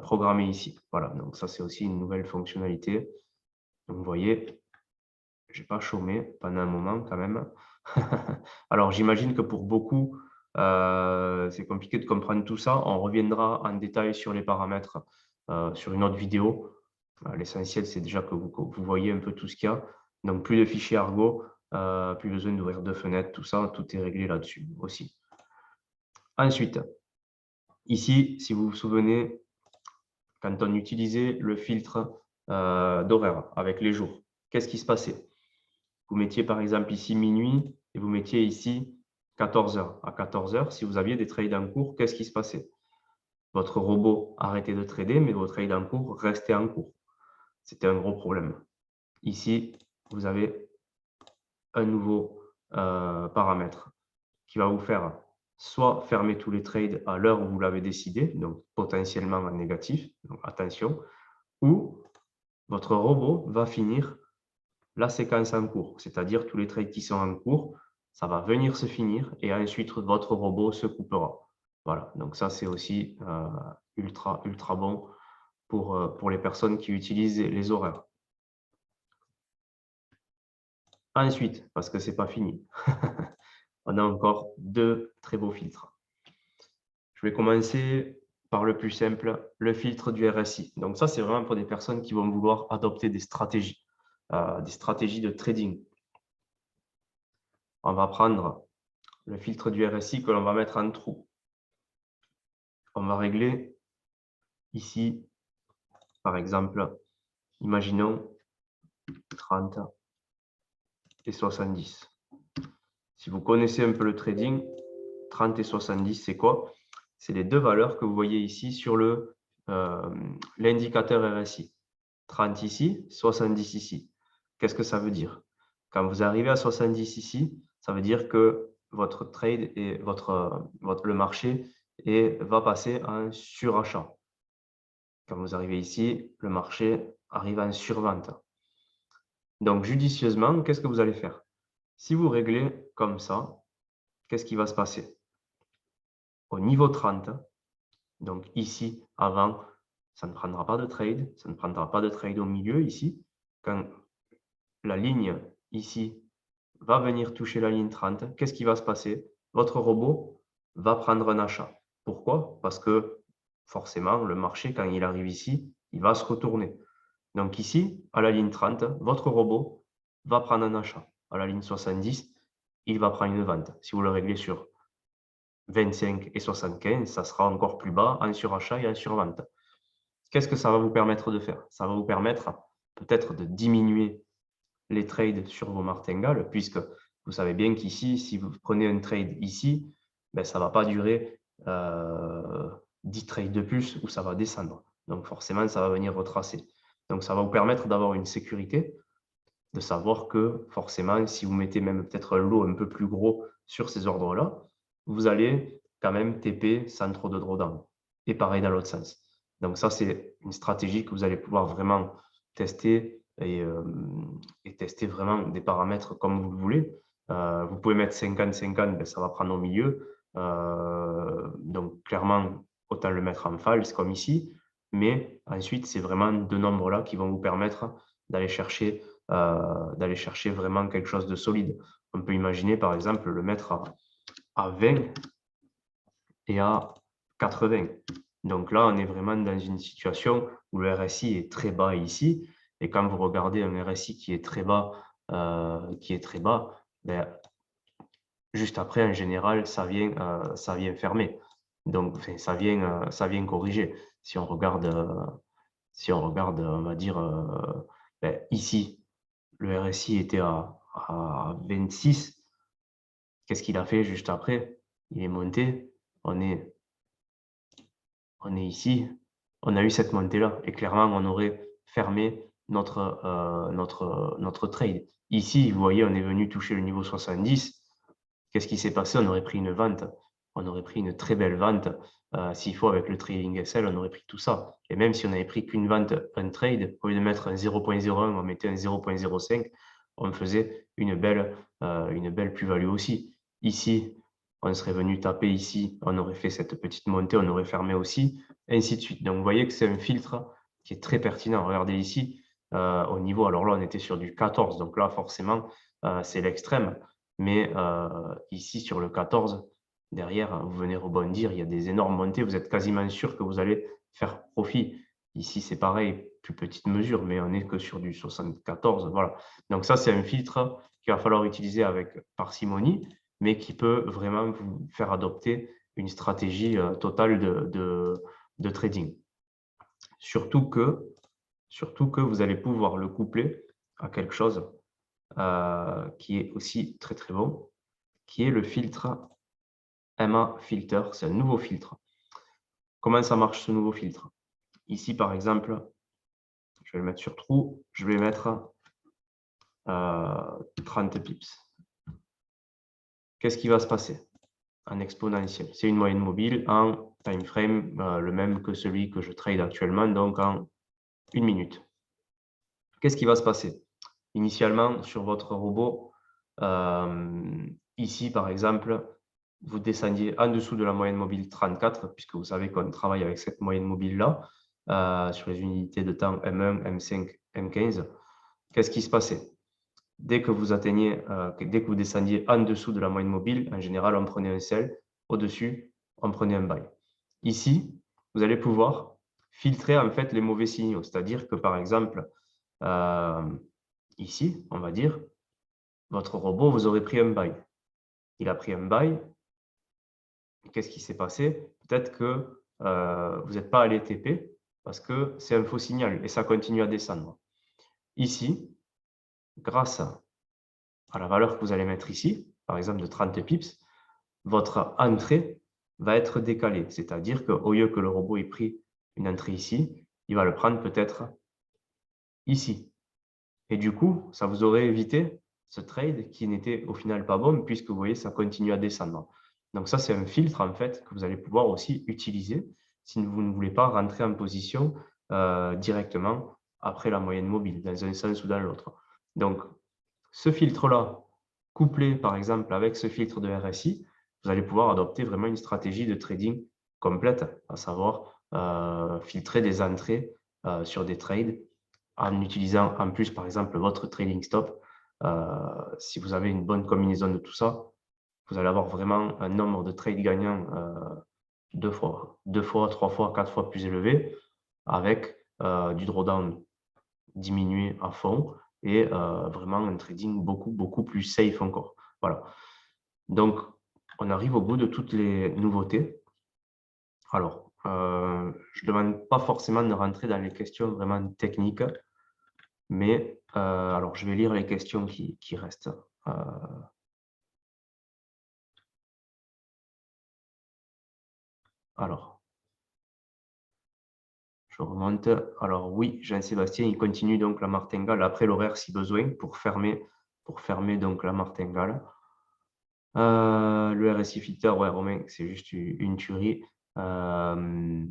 programmé ici. Voilà, donc ça c'est aussi une nouvelle fonctionnalité. Donc vous voyez, je n'ai pas chômé pendant un moment quand même. Alors j'imagine que pour beaucoup, c'est compliqué de comprendre tout ça. On reviendra en détail sur les paramètres sur une autre vidéo. L'essentiel, c'est déjà que vous voyez un peu tout ce qu'il y a. Donc plus de fichiers Argo, plus besoin d'ouvrir deux fenêtres, tout ça, tout est réglé là-dessus aussi. Ensuite, ici, si vous vous souvenez, quand on utilisait le filtre d'horaire avec les jours, qu'est-ce qui se passait? Vous mettiez par exemple ici minuit, et vous mettiez ici 14 heures. À 14 heures, si vous aviez des trades en cours, qu'est-ce qui se passait? Votre robot arrêtait de trader, mais vos trades en cours restaient en cours. C'était un gros problème. Ici, vous avez un nouveau paramètre qui va vous faire soit fermer tous les trades à l'heure où vous l'avez décidé, donc potentiellement en négatif, donc attention, ou votre robot va finir la séquence en cours, c'est-à-dire tous les trades qui sont en cours, ça va venir se finir et ensuite votre robot se coupera. Voilà, donc ça c'est aussi ultra bon pour les personnes qui utilisent les horaires. Ensuite, parce que ce n'est pas fini, on a encore deux très beaux filtres. Je vais commencer par le plus simple, le filtre du RSI. Donc ça, c'est vraiment pour des personnes qui vont vouloir adopter des stratégies de trading. On va prendre le filtre du RSI que l'on va mettre en trou. On va régler ici, par exemple, imaginons 30 et 70. Si vous connaissez un peu le trading, 30 et 70, c'est quoi? C'est les deux valeurs que vous voyez ici sur l'indicateur RSI. 30 ici, 70 ici. Qu'est-ce que ça veut dire? Quand vous arrivez à 70 ici, ça veut dire que votre trade et le marché va passer en surachat. Quand vous arrivez ici, le marché arrive en survente. Donc, judicieusement, qu'est-ce que vous allez faire? Si vous réglez comme ça, qu'est-ce qui va se passer? Au niveau 30, donc ici, avant, ça ne prendra pas de trade, ça ne prendra pas de trade au milieu ici. Quand la ligne ici va venir toucher la ligne 30, qu'est-ce qui va se passer? Votre robot va prendre un achat. Pourquoi? Parce que forcément, le marché, quand il arrive ici, il va se retourner. Donc ici, à la ligne 30, votre robot va prendre un achat. À la ligne 70, il va prendre une vente. Si vous le réglez sur 25 et 75, ça sera encore plus bas en surachat et en survente. Qu'est-ce que ça va vous permettre de faire? Ça va vous permettre peut-être de diminuer les trades sur vos martingales, puisque vous savez bien qu'ici, si vous prenez un trade ici, ben, ça ne va pas durer 10 trades de plus où ça va descendre. Donc forcément, ça va venir retracer. Donc ça va vous permettre d'avoir une sécurité, de savoir que forcément, si vous mettez même peut-être un lot un peu plus gros sur ces ordres-là, vous allez quand même TP sans trop de drawdown. Et pareil dans l'autre sens. Donc ça, c'est une stratégie que vous allez pouvoir vraiment tester et tester vraiment des paramètres comme vous le voulez. Vous pouvez mettre 50-50, ben, ça va prendre au milieu. Donc clairement, autant le mettre en false comme ici. Mais ensuite, c'est vraiment deux nombres-là qui vont vous permettre d'aller chercher vraiment quelque chose de solide. On peut imaginer par exemple le mettre à 20 et à 80. Donc là, on est vraiment dans une situation où le RSI est très bas ici. Et quand vous regardez un RSI qui est très bas, ben, juste après, en général, ça vient fermer. Donc, enfin, ça vient corriger. Si on regarde, on va dire, ben, ici, le RSI était à 26. Qu'est-ce qu'il a fait juste après? Il est monté. On est ici. On a eu cette montée-là. Et clairement, on aurait fermé notre trade. Ici, vous voyez, on est venu toucher le niveau 70. Qu'est-ce qui s'est passé? On aurait pris une vente. On aurait pris une très belle vente. S'il faut, avec le trading SL, on aurait pris tout ça. Et même si on n'avait pris qu'une vente, un trade, au lieu de mettre un 0.01, on mettait un 0.05, on faisait une belle plus-value aussi. Ici, on serait venu taper ici, on aurait fait cette petite montée, on aurait fermé aussi, et ainsi de suite. Donc, vous voyez que c'est un filtre qui est très pertinent. Regardez ici, au niveau, alors là, on était sur du 14, donc là, forcément, c'est l'extrême. Mais ici, sur le 14, derrière, vous venez rebondir, il y a des énormes montées, vous êtes quasiment sûr que vous allez faire profit. Ici, c'est pareil, plus petite mesure, mais on n'est que sur du 74. Voilà. Donc ça, c'est un filtre qu'il va falloir utiliser avec parcimonie, mais qui peut vraiment vous faire adopter une stratégie totale de trading. Surtout que vous allez pouvoir le coupler à quelque chose qui est aussi très très bon, qui est le filtre MA Filter. C'est un nouveau filtre. Comment ça marche ce nouveau filtre? Ici, par exemple, je vais le mettre sur trou, je vais mettre 30 pips. Qu'est-ce qui va se passer? En exponentiel. C'est une moyenne mobile en time frame, le même que celui que je trade actuellement, donc en 1 minute. Qu'est-ce qui va se passer? Initialement, sur votre robot, ici, par exemple, vous descendiez en dessous de la moyenne mobile 34, puisque vous savez qu'on travaille avec cette moyenne mobile-là, sur les unités de temps M1, M5, M15. Qu'est-ce qui se passait? Dès que vous atteignez, dès que vous descendiez en dessous de la moyenne mobile, en général, on prenait un sell. Au-dessus, on prenait un buy. Ici, vous allez pouvoir filtrer en fait les mauvais signaux. C'est-à-dire que, par exemple, ici, on va dire, votre robot, vous aurez pris un buy. Il a pris un buy. Qu'est-ce qui s'est passé? Peut-être que vous n'êtes pas allé TP parce que c'est un faux signal et ça continue à descendre. Ici, grâce à la valeur que vous allez mettre ici, par exemple de 30 pips, votre entrée va être décalée. C'est-à-dire qu'au lieu que le robot ait pris une entrée ici, il va le prendre peut-être ici. Et du coup, ça vous aurait évité ce trade qui n'était au final pas bon, puisque vous voyez, ça continue à descendre. Donc ça, c'est un filtre en fait que vous allez pouvoir aussi utiliser si vous ne voulez pas rentrer en position directement après la moyenne mobile, dans un sens ou dans l'autre. Donc, ce filtre-là, couplé par exemple avec ce filtre de RSI, vous allez pouvoir adopter vraiment une stratégie de trading complète, à savoir filtrer des entrées sur des trades en utilisant en plus par exemple votre trading stop. Si vous avez une bonne combinaison de tout ça, vous allez avoir vraiment un nombre de trades gagnants 2 fois, 3 fois, 4 fois plus élevé, avec du drawdown diminué à fond et vraiment un trading beaucoup plus safe encore. Voilà. Donc, on arrive au bout de toutes les nouveautés. Alors, je ne demande pas forcément de rentrer dans les questions vraiment techniques, mais alors je vais lire les questions qui restent. Alors, je remonte. Alors oui, Jean-Sébastien, il continue donc la martingale après l'horaire si besoin pour fermer donc la martingale. Le RSI filter, ouais, Romain, c'est juste une tuerie. On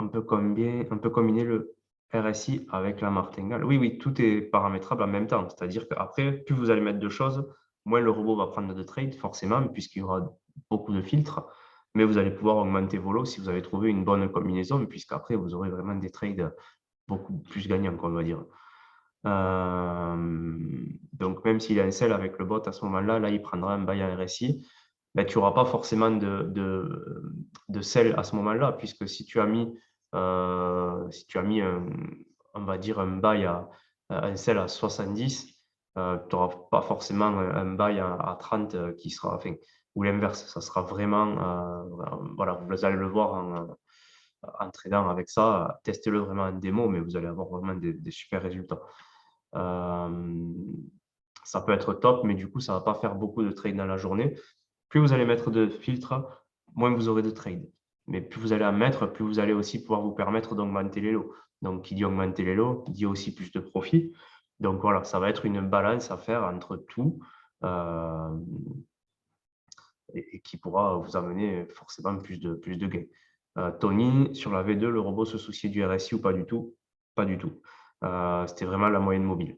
peut combiner le RSI avec la martingale. Oui, tout est paramétrable en même temps. C'est-à-dire qu'après, plus vous allez mettre de choses, moins le robot va prendre de trades, forcément, puisqu'il y aura beaucoup de filtres. Mais vous allez pouvoir augmenter vos lots si vous avez trouvé une bonne combinaison, puisqu'après, vous aurez vraiment des trades beaucoup plus gagnants, on va dire. Donc, même s'il y a un sell avec le bot à ce moment-là, là, il prendra un buy à RSI. Ben, tu n'auras pas forcément de sell à ce moment-là, puisque si tu as mis, on va dire, un buy un sell à 70, tu n'auras pas forcément un buy à 30 qui sera, enfin, ou l'inverse, ça sera vraiment, voilà, vous allez le voir en tradant avec ça, testez-le vraiment en démo, mais vous allez avoir vraiment des super résultats. Ça peut être top, mais du coup, ça ne va pas faire beaucoup de trades dans la journée. Plus vous allez mettre de filtres, moins vous aurez de trades. Mais plus vous allez en mettre, plus vous allez aussi pouvoir vous permettre d'augmenter les lots. Donc, qui dit augmenter les lots, dit aussi plus de profit. Donc, voilà, ça va être une balance à faire entre tout et qui pourra vous amener forcément plus de gains. Tony, sur la V2, le robot se souciait du RSI ou pas du tout? Pas du tout. C'était vraiment la moyenne mobile.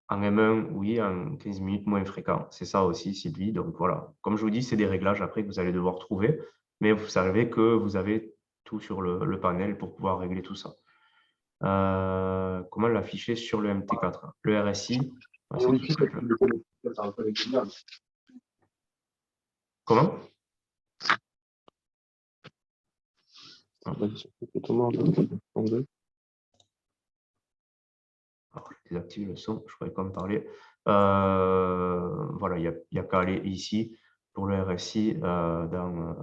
En M1, oui, en 15 minutes, moins fréquent. C'est ça aussi, Sylvie. Donc voilà, comme je vous dis, c'est des réglages après que vous allez devoir trouver, mais vous savez que vous avez tout sur le panel pour pouvoir régler tout ça. Comment l'afficher sur le MT4? Le RSI, c'est tout simple. Comment? Alors, je désactive le son, je pourrais pas me parler. Voilà, il n'y a qu'à aller ici pour le RSI dans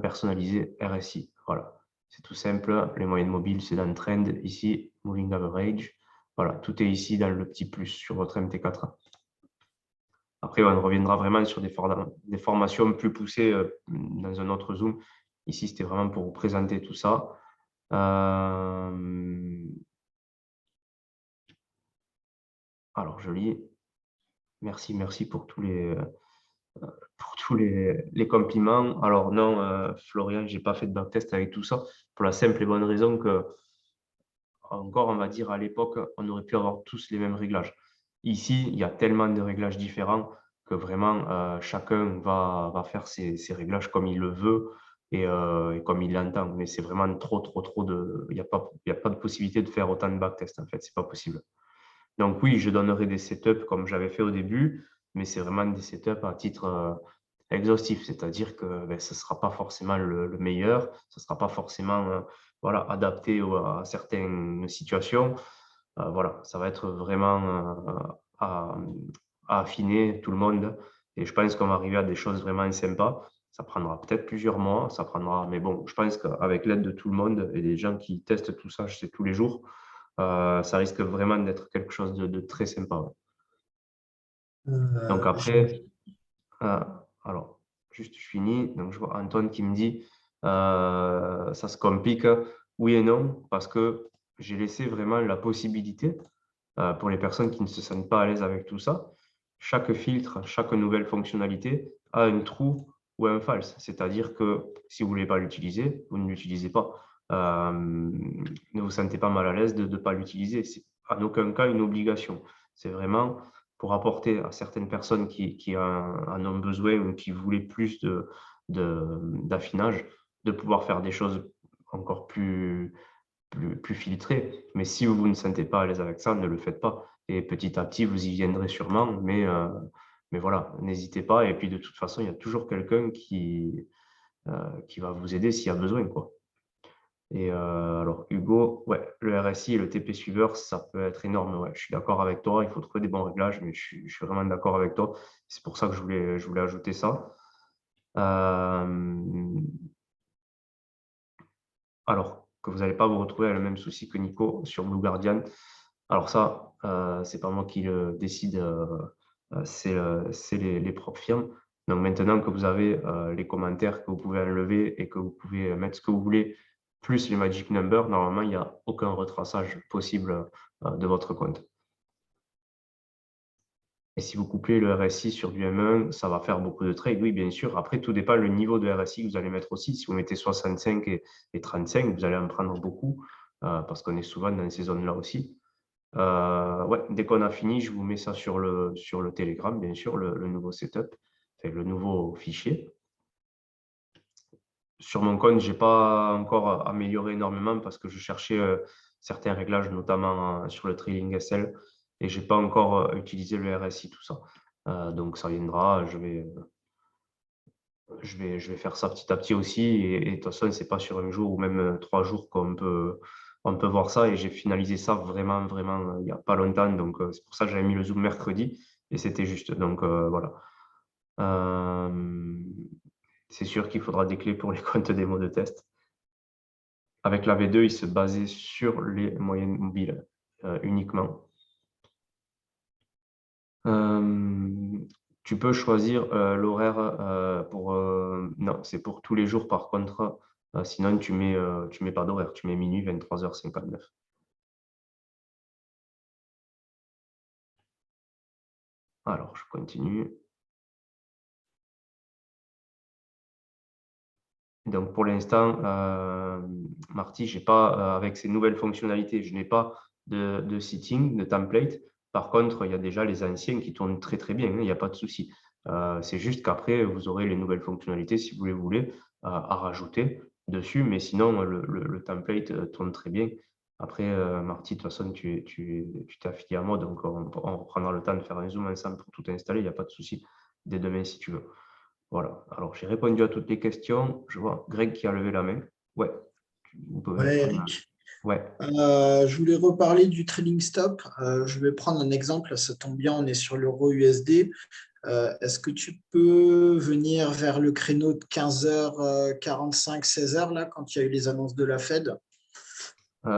personnaliser RSI. Voilà, c'est tout simple. Les moyennes mobiles, c'est dans Trend ici, Moving Average. Voilà, tout est ici dans le petit plus sur votre MT4. Après, on reviendra vraiment sur des formations plus poussées dans un autre Zoom. Ici, c'était vraiment pour vous présenter tout ça. Alors, je lis. Merci pour tous les compliments. Alors non, Florian, je n'ai pas fait de backtest avec tout ça, pour la simple et bonne raison que, encore, on va dire, à l'époque, on aurait pu avoir tous les mêmes réglages. Ici, il y a tellement de réglages différents que vraiment, chacun va faire ses réglages comme il le veut et comme il l'entend. Mais c'est vraiment trop de... Il n'y a pas de possibilité de faire autant de backtest, en fait. C'est pas possible. Donc oui, je donnerai des setups comme j'avais fait au début, mais c'est vraiment des setups à titre exhaustif, c'est-à-dire que ben, ce ne sera pas forcément le meilleur, ce ne sera pas forcément voilà, adapté à certaines situations. Voilà, ça va être vraiment à, à affiner tout le monde et je pense qu'on va arriver à des choses vraiment sympas. Ça prendra peut-être plusieurs mois, ça prendra, mais bon, je pense qu'avec l'aide de tout le monde et des gens qui testent tout ça, je sais, tous les jours, ça risque vraiment d'être quelque chose de très sympa. Donc après, alors, juste je finis. Donc je vois Antoine qui me dit ça se complique. Oui et non, parce que j'ai laissé vraiment la possibilité pour les personnes qui ne se sentent pas à l'aise avec tout ça. Chaque filtre, chaque nouvelle fonctionnalité a un true ou un false. C'est-à-dire que si vous ne voulez pas l'utiliser, vous ne l'utilisez pas. Ne vous sentez pas mal à l'aise de ne pas l'utiliser. C'est en aucun cas une obligation. C'est vraiment pour apporter à certaines personnes qui en ont besoin ou qui voulaient plus d'affinage, de pouvoir faire des choses encore plus filtrées. Mais si vous ne sentez pas à l'aise avec ça, ne le faites pas. Et petit à petit, vous y viendrez sûrement. Mais voilà, n'hésitez pas. Et puis de toute façon, il y a toujours quelqu'un qui va vous aider s'il y a besoin, quoi. Et alors, Hugo, ouais, le RSI et le TP suiveur, ça peut être énorme. Ouais, je suis d'accord avec toi. Il faut trouver des bons réglages, mais je suis vraiment d'accord avec toi. C'est pour ça que je voulais ajouter ça. Alors, que vous n'allez pas vous retrouver à le même souci que Nico sur Blue Guardian. Alors ça, c'est pas moi qui le décide, c'est les propres firmes. Donc maintenant que vous avez les commentaires que vous pouvez enlever et que vous pouvez mettre ce que vous voulez, plus les magic numbers, normalement, il n'y a aucun retraçage possible de votre compte. Et si vous couplez le RSI sur du M1, ça va faire beaucoup de trades, oui, bien sûr. Après, tout dépend le niveau de RSI que vous allez mettre aussi. Si vous mettez 65 et 35, vous allez en prendre beaucoup parce qu'on est souvent dans ces zones-là aussi. Ouais, dès qu'on a fini, je vous mets ça sur le Telegram, bien sûr, le nouveau setup, enfin, le nouveau fichier. Sur mon compte, je n'ai pas encore amélioré énormément parce que je cherchais certains réglages, notamment sur le trailing SL, et je n'ai pas encore utilisé le RSI, tout ça. Donc, ça viendra, je vais faire ça petit à petit aussi. Et de toute façon, ce n'est pas sur un jour ou même 3 jours qu'on peut voir ça. Et j'ai finalisé ça vraiment, il n'y a pas longtemps. Donc, c'est pour ça que j'avais mis le Zoom mercredi et c'était juste. Donc, voilà. C'est sûr qu'il faudra des clés pour les comptes démo de test. Avec la V2, il se basait sur les moyennes mobiles uniquement. Tu peux choisir l'horaire pour... non, c'est pour tous les jours par contre. Sinon, tu mets pas d'horaire. Tu mets minuit, 23h59. Alors, je continue. Donc, pour l'instant, Marty, j'ai pas, avec ces nouvelles fonctionnalités, je n'ai pas de sitting, de template. Par contre, il y a déjà les anciens qui tournent très, très bien. Il n'y a pas de souci. C'est juste qu'après, vous aurez les nouvelles fonctionnalités, si vous les voulez, à rajouter dessus. Mais sinon, le template tourne très bien. Après, Marty, de toute façon, tu t'es affilié à moi, donc on reprendra le temps de faire un zoom ensemble pour tout installer. Il n'y a pas de souci. Dès demain, si tu veux. Voilà. Alors, j'ai répondu à toutes les questions. Je vois Greg qui a levé la main. Ouais. Vous pouvez Ouais, prendre. Eric. Ouais. Je voulais reparler du trading stop. Je vais prendre un exemple. Ça tombe bien, on est sur l'euro USD. Est-ce que tu peux venir vers le créneau de 15h45, 16h, là, quand il y a eu les annonces de la Fed? Ça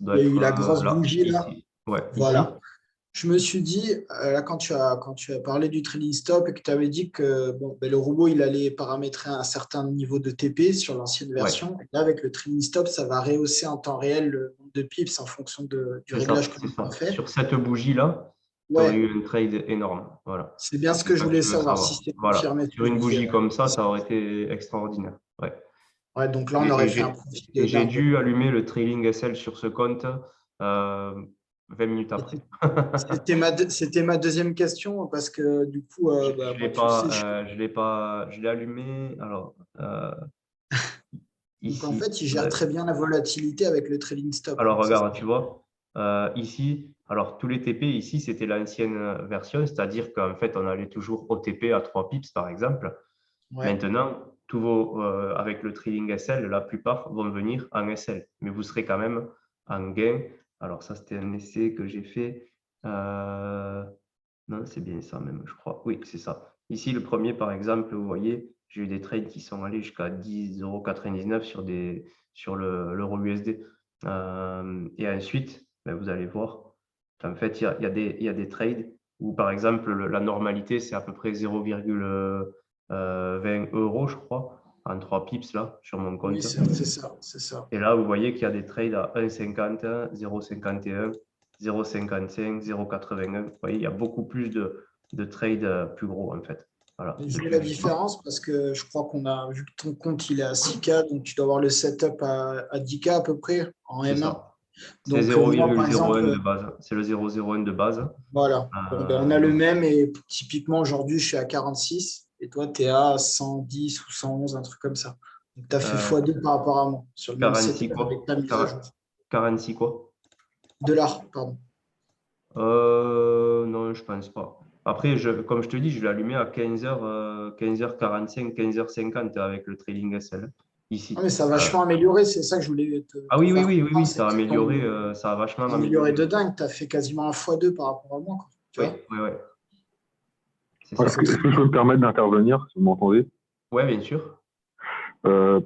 doit Il y a être eu la grosse là, bougie là. ici. Ouais, ici. Voilà. Je me suis dit, là, quand tu as parlé du trading stop et que tu avais dit que bon, ben, le robot, il allait paramétrer un certain niveau de TP sur l'ancienne Ouais, version. Et là, avec le trading stop, ça va rehausser en temps réel le nombre de pips en fonction du c'est ça, réglage que c'est l'on a ça. fait. Sur cette bougie-là, tu aurais Ouais, eu un trade énorme. Voilà. c'est bien ce C'est que je ça que voulais tu veux savoir, si savoir. c'était Voilà. confirmé ce Sur que je une disais. bougie comme Ouais. ça aurait été extraordinaire. Ouais. Ouais, donc là, on Et, aurait et fait un j'ai profit de et j'ai dingue. dû allumer le trailing SL sur ce compte 20 minutes Et après. c'était ma deuxième question parce que du coup, Je bah, ne l'ai moi, tu le sais, pas, je l'ai pas, je l'ai allumé. Alors, donc en ici, fait, il gère très bien la volatilité avec le trading stop. alors C'est ça. regarde, tu vois, ici, alors tous les TP ici, c'était l'ancienne version, c'est-à-dire qu'en fait, on allait toujours au TP à 3 pips, par exemple. Ouais. Maintenant, avec le trading SL, la plupart vont venir en SL, mais vous serez quand même en gain. Alors ça, c'était un essai que j'ai fait. Non, c'est bien ça même, je crois. Oui, c'est ça. Ici, le premier, par exemple, vous voyez, j'ai eu des trades qui sont allés jusqu'à 10,99 € sur l'euro USD. Et ensuite, ben, vous allez voir qu'en fait, il y a des trades où, par exemple, la normalité, c'est à peu près 0,20 €, je crois, en 3 pips là, sur mon Oui, compte. c'est ça, c'est ça. Et là, vous voyez qu'il y a des trades à 1,50, 0,51, 0,55, 0,81. Vous voyez, il y a beaucoup plus de trades plus gros, en fait. Voilà. Et je veux la différence parce que je crois qu'on a vu que ton compte il est à 6K, donc tu dois avoir le setup à 10K à peu près en C'est M1. ça. C'est Donc moi, par exemple, 0,01 de base. C'est le 0,01 de base. voilà. Bon, ben, on a le Donc, même et typiquement aujourd'hui, je suis à 46 et toi, tu es à 110 ou 111, un truc comme ça. Donc tu as fait euh, x2 par rapport à moi sur le même 46 setup avec quoi? ta mise à jour. 46 quoi? Dollars, pardon. Non, je pense pas. Après, comme je te dis, je l'ai allumé à 15h, 15h45, 15h50 avec le trading SL Ah, ici. mais ça a vachement amélioré, c'est ça que je voulais Ah te oui, oui, faire oui, oui, comprendre, oui, c'est que ça a vachement amélioré amélioré. de dingue. Tu as fait quasiment un x2 par rapport à moi, quoi. Tu Oui, vois? oui, oui, c'est Est-ce ça. que, est-ce que je peux me permettre d'intervenir, si vous m'entendez? Oui, bien sûr.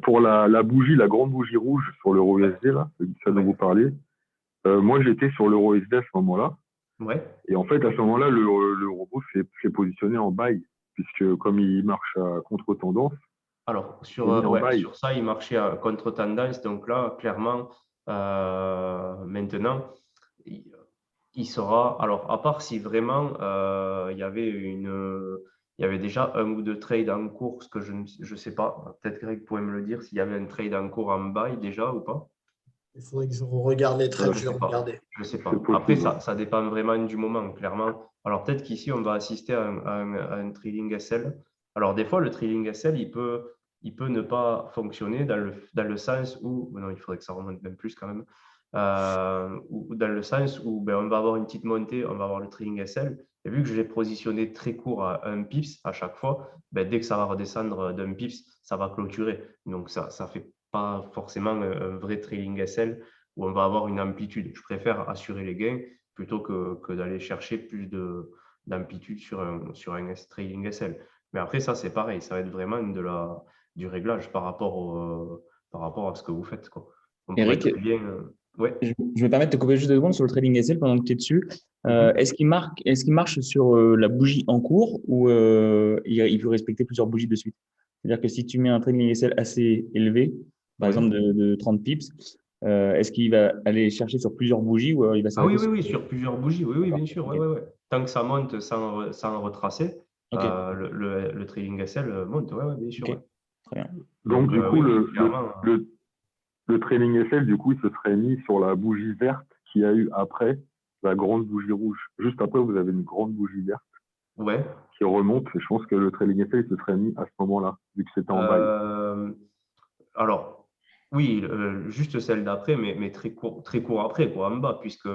Pour la bougie, la grande bougie rouge sur l'euro USD, là, ça dont Ouais, vous parlez, moi j'étais sur l'euro USD à ce moment-là. ouais. Et en fait, à ce moment-là, le robot s'est positionné en buy, puisque comme il marche à contre-tendance, Alors, il est mis en ouais, buy. sur ça, il marchait à contre-tendance. Donc là, clairement, maintenant, il, il sera. Alors, à part si vraiment il y avait déjà un ou deux trades en cours, ce que je sais pas. Peut-être Greg pourrait me le dire s'il y avait un trade en cours en buy déjà ou pas. Il faudrait que je regarde les trades, Je je vais sais pas. regarder. Je sais C'est pas. Après, possible. ça dépend vraiment du moment, clairement. Alors, peut-être qu'ici, on va assister à un trading SL. Alors, des fois, le trading SL, il peut ne pas fonctionner dans le sens où, non, il faudrait que ça remonte même plus quand même, ou dans le sens où ben, on va avoir une petite montée, on va avoir le trading SL. Et vu que je l'ai positionné très court à 1 pips à chaque fois, ben, dès que ça va redescendre d'un pips, ça va clôturer. Donc, ça ne fait pas forcément un vrai trading SL où on va avoir une amplitude. Je préfère assurer les gains plutôt que d'aller chercher plus d'amplitude sur un trading SL. Mais après, ça, c'est pareil. Ça va être vraiment du réglage par rapport à ce que vous faites, quoi. On pourrait Eric, très bien. Ouais. je vais permettre de te couper juste 2 secondes sur le trading SL pendant que tu es dessus. Est-ce qu'il marche sur la bougie en cours ou il peut respecter plusieurs bougies de suite? C'est-à-dire que si tu mets un trading SL assez élevé, par Ouais. exemple de 30 pips, est-ce qu'il va aller chercher sur plusieurs bougies ou il va Ah oui, s'arrêter oui, sur... oui, sur plusieurs bougies. Oui, oui, D'accord. bien sûr. Ouais, Ok. ouais, ouais. Tant que ça monte sans retracer, Ok. le trading SL monte. Ouais, ouais, bien sûr. Ok. Ouais. Très bien. Donc, Donc, du coup, oui, oui, clairement. le trailing SL, du coup, il se serait mis sur la bougie verte qu'il y a eu après la grande bougie rouge. Juste après, vous avez une grande bougie verte Ouais. qui remonte. Et je pense que le trailing SL, il se serait mis à ce moment-là, vu que c'était en buy. Alors, oui, juste celle d'après, mais très court après, quoi, en bas, puisque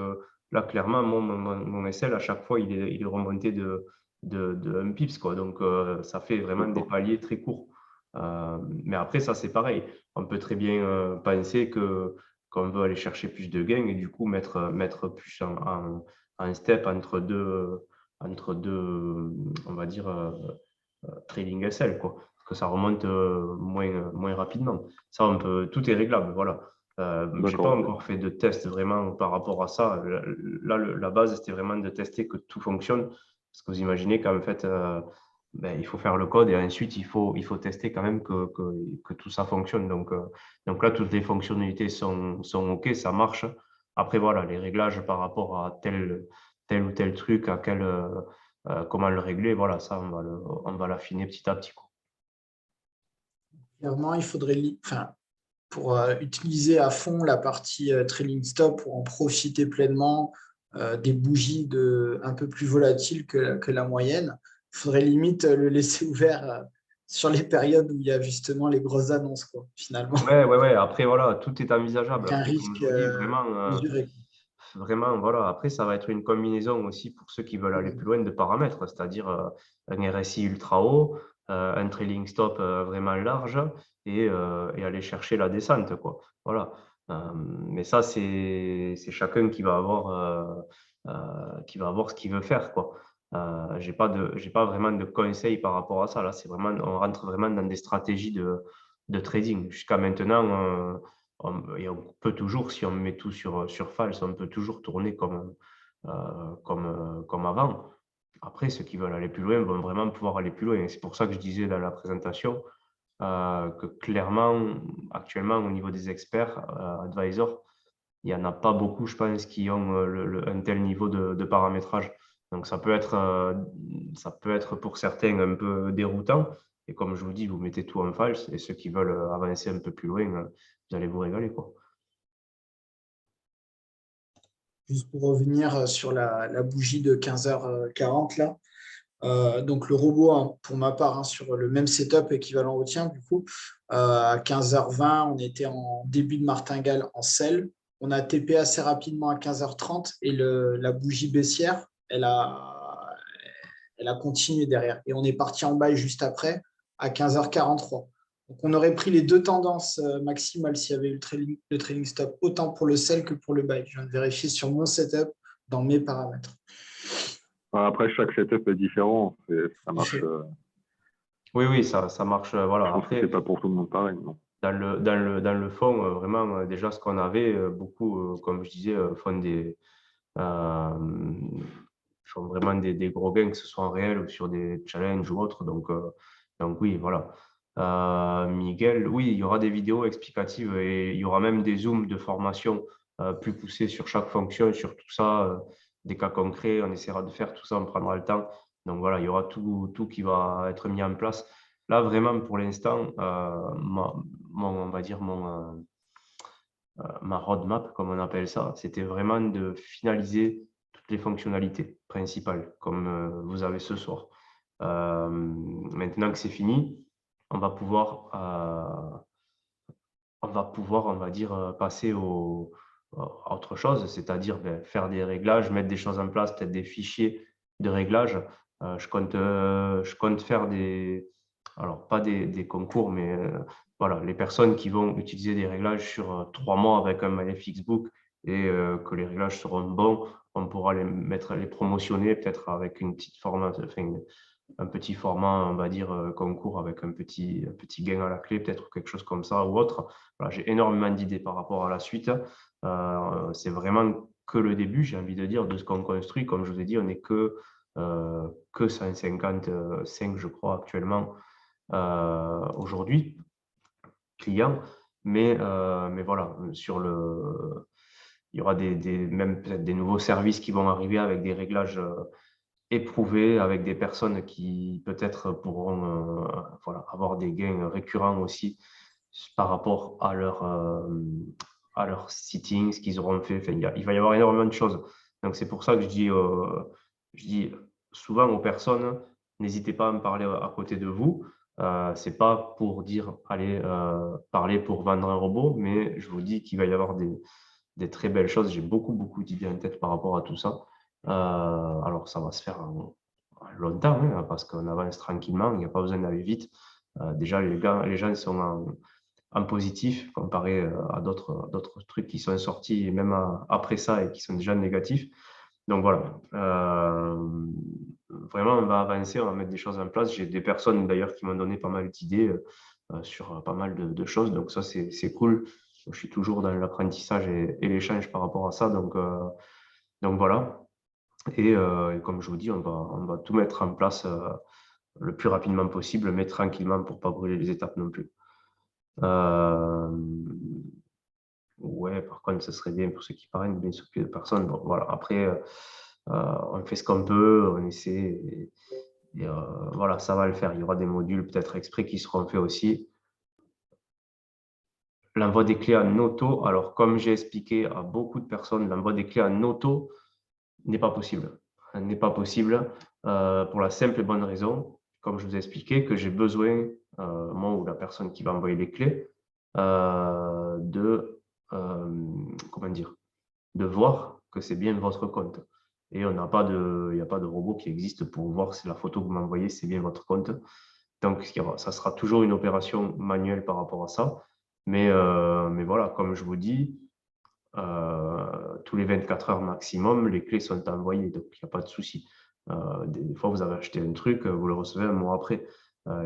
là, clairement, mon SL, à chaque fois, il est remonté de 1 pips, quoi. Donc, ça fait vraiment des D'accord. paliers très courts. Mais après, ça, c'est pareil. On peut très bien penser qu'on veut aller chercher plus de gains et du coup, mettre plus en step entre deux, on va dire, trading SL, quoi, que ça remonte moins rapidement. Ça, tout est réglable, voilà. Je n'ai pas encore fait de test vraiment par rapport à ça. Là, la base, c'était vraiment de tester que tout fonctionne. Parce que vous imaginez qu'en fait, il faut faire le code et ensuite, il faut tester quand même que tout ça fonctionne. Donc là, toutes les fonctionnalités sont OK, ça marche. Après, voilà, les réglages par rapport à tel ou tel truc, comment le régler, voilà, ça, on va l'affiner petit à petit, quoi. Clairement, il faudrait, pour utiliser à fond la partie trailing stop, pour en profiter pleinement, des bougies un peu plus volatiles que la moyenne, il faudrait limite le laisser ouvert sur les périodes où il y a justement les grosses annonces, quoi, finalement. Ouais. Après, voilà, tout est envisageable. Avec un Après, comme risque je vous dis, vraiment, mesuré. vraiment, voilà. Après, ça va être une combinaison aussi pour ceux qui veulent aller plus loin de paramètres, c'est-à-dire un RSI ultra haut, un trailing stop vraiment large et aller chercher la descente, quoi. Voilà. Mais ça, c'est chacun qui va avoir ce qu'il veut faire, quoi. J'ai pas vraiment de conseils par rapport à ça. Là, c'est vraiment, on rentre vraiment dans des stratégies de trading. Jusqu'à maintenant, et on peut toujours, si on met tout sur false, on peut toujours tourner comme avant. Après, ceux qui veulent aller plus loin vont vraiment pouvoir aller plus loin. Et c'est pour ça que je disais dans la présentation que clairement, actuellement, au niveau des experts, advisors, il n'y en a pas beaucoup, je pense, qui ont un tel niveau de paramétrage. Donc, ça peut être pour certains un peu déroutant. Et comme je vous dis, vous mettez tout en false. Et ceux qui veulent avancer un peu plus loin, vous allez vous régaler, quoi. Juste pour revenir sur la bougie de 15h40 là. Donc le robot, hein, pour ma part, hein, sur le même setup équivalent au tien, du coup, à 15h20, on était en début de martingale en sell. On a TP assez rapidement à 15h30 et la bougie baissière, elle a continué derrière. Et on est parti en buy juste après à 15h43. Donc on aurait pris les deux tendances maximales s'il y avait eu le trailing stop, autant pour le sell que pour le buy. Je viens de vérifier sur mon setup dans mes paramètres. Après, chaque setup est différent. Ça marche. Oui, ça marche. Voilà. Je pense Après, que c'est pas pour tout le monde pareil. Non. Dans le fond, vraiment, déjà, ce qu'on avait, beaucoup, comme je disais, font vraiment des gros gains, que ce soit en réel ou sur des challenges ou autres. Donc oui, voilà. Miguel, oui, il y aura des vidéos explicatives et il y aura même des zooms de formation plus poussés sur chaque fonction, sur tout ça, des cas concrets. On essaiera de faire tout ça, on prendra le temps. Donc voilà, il y aura tout qui va être mis en place. Là, vraiment, pour l'instant, on va dire ma roadmap, comme on appelle ça, c'était vraiment de finaliser toutes les fonctionnalités principales, comme vous avez ce soir. Maintenant que c'est fini, on va pouvoir, on va dire, passer à autre chose, c'est-à-dire faire des réglages, mettre des choses en place, peut-être des fichiers de réglage. Je compte faire alors pas des concours, mais voilà, les personnes qui vont utiliser des réglages sur 3 mois avec un MyFXBook et que les réglages seront bons, on pourra les promotionner peut-être avec une petite formation, enfin, un petit format, on va dire, concours avec un petit gain à la clé, peut-être quelque chose comme ça ou autre. Voilà, j'ai énormément d'idées par rapport à la suite. C'est vraiment que le début, j'ai envie de dire, de ce qu'on construit. Comme je vous ai dit, on n'est que 155, je crois, actuellement aujourd'hui, clients. Mais voilà, il y aura même peut-être des nouveaux services qui vont arriver avec des réglages éprouvés, avec des personnes qui peut-être pourront avoir des gains récurrents aussi par rapport à leur settings, ce qu'ils auront fait. Enfin, il va y avoir énormément de choses. Donc, c'est pour ça que je dis souvent aux personnes, n'hésitez pas à me parler à côté de vous. Ce n'est pas pour dire, allez, parler pour vendre un robot, mais je vous dis qu'il va y avoir des très belles choses. J'ai beaucoup d'idées en tête par rapport à tout ça. Alors, ça va se faire longtemps, hein, parce qu'on avance tranquillement, il n'y a pas besoin d'aller vite. Déjà, les gens sont en positif comparé à d'autres trucs qui sont sortis, et même après ça, et qui sont déjà négatifs. Donc voilà, vraiment, on va avancer, on va mettre des choses en place. J'ai des personnes d'ailleurs qui m'ont donné pas mal d'idées sur pas mal de choses. Donc ça, c'est cool. Je suis toujours dans l'apprentissage et l'échange par rapport à ça. Donc voilà. Et comme je vous dis, on va tout mettre en place le plus rapidement possible, mais tranquillement pour ne pas brûler les étapes non plus. Ouais, par contre, ce serait bien pour ceux qui parrainent, bien s'occuper de personnes. Bon, voilà. Après, on fait ce qu'on peut, on essaie. Et voilà, ça va le faire. Il y aura des modules peut-être exprès qui seront faits aussi. L'envoi des clés en auto, alors comme j'ai expliqué à beaucoup de personnes, l'envoi des clés en auto n'est pas possible. N'est pas possible pour la simple et bonne raison, comme je vous ai expliqué, que j'ai besoin, moi ou la personne qui va envoyer les clés, comment dire, de voir que c'est bien votre compte. Et il n'y a pas de robot qui existe pour voir si la photo que vous m'envoyez, c'est bien votre compte. Donc, ça sera toujours une opération manuelle par rapport à ça. Mais voilà, comme je vous dis, tous les 24 heures maximum, les clés sont envoyées. Donc, il n'y a pas de souci. Des fois, vous avez acheté un truc, vous le recevez un mois après.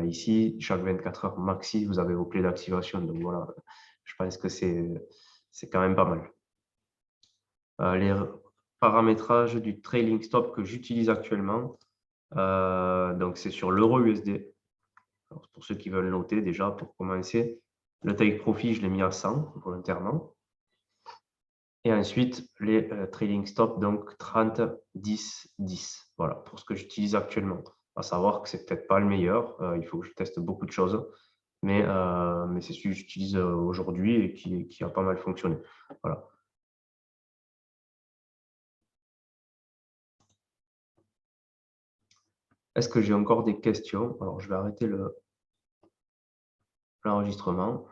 Ici, chaque 24 heures maxi, vous avez vos clés d'activation. Donc, voilà, je pense que c'est quand même pas mal. Les paramétrages du trailing stop que j'utilise actuellement, donc c'est sur l'euro USD. Alors, pour ceux qui veulent noter déjà, pour commencer, le take profit, je l'ai mis à 100 volontairement. Et ensuite, les trailing stop, donc 30, 10, 10. Voilà, pour ce que j'utilise actuellement. À savoir que c'est peut-être pas le meilleur. Il faut que je teste beaucoup de choses. Mais c'est celui que j'utilise aujourd'hui et qui a pas mal fonctionné. Voilà. Est-ce que j'ai encore des questions? Alors, je vais arrêter l'enregistrement.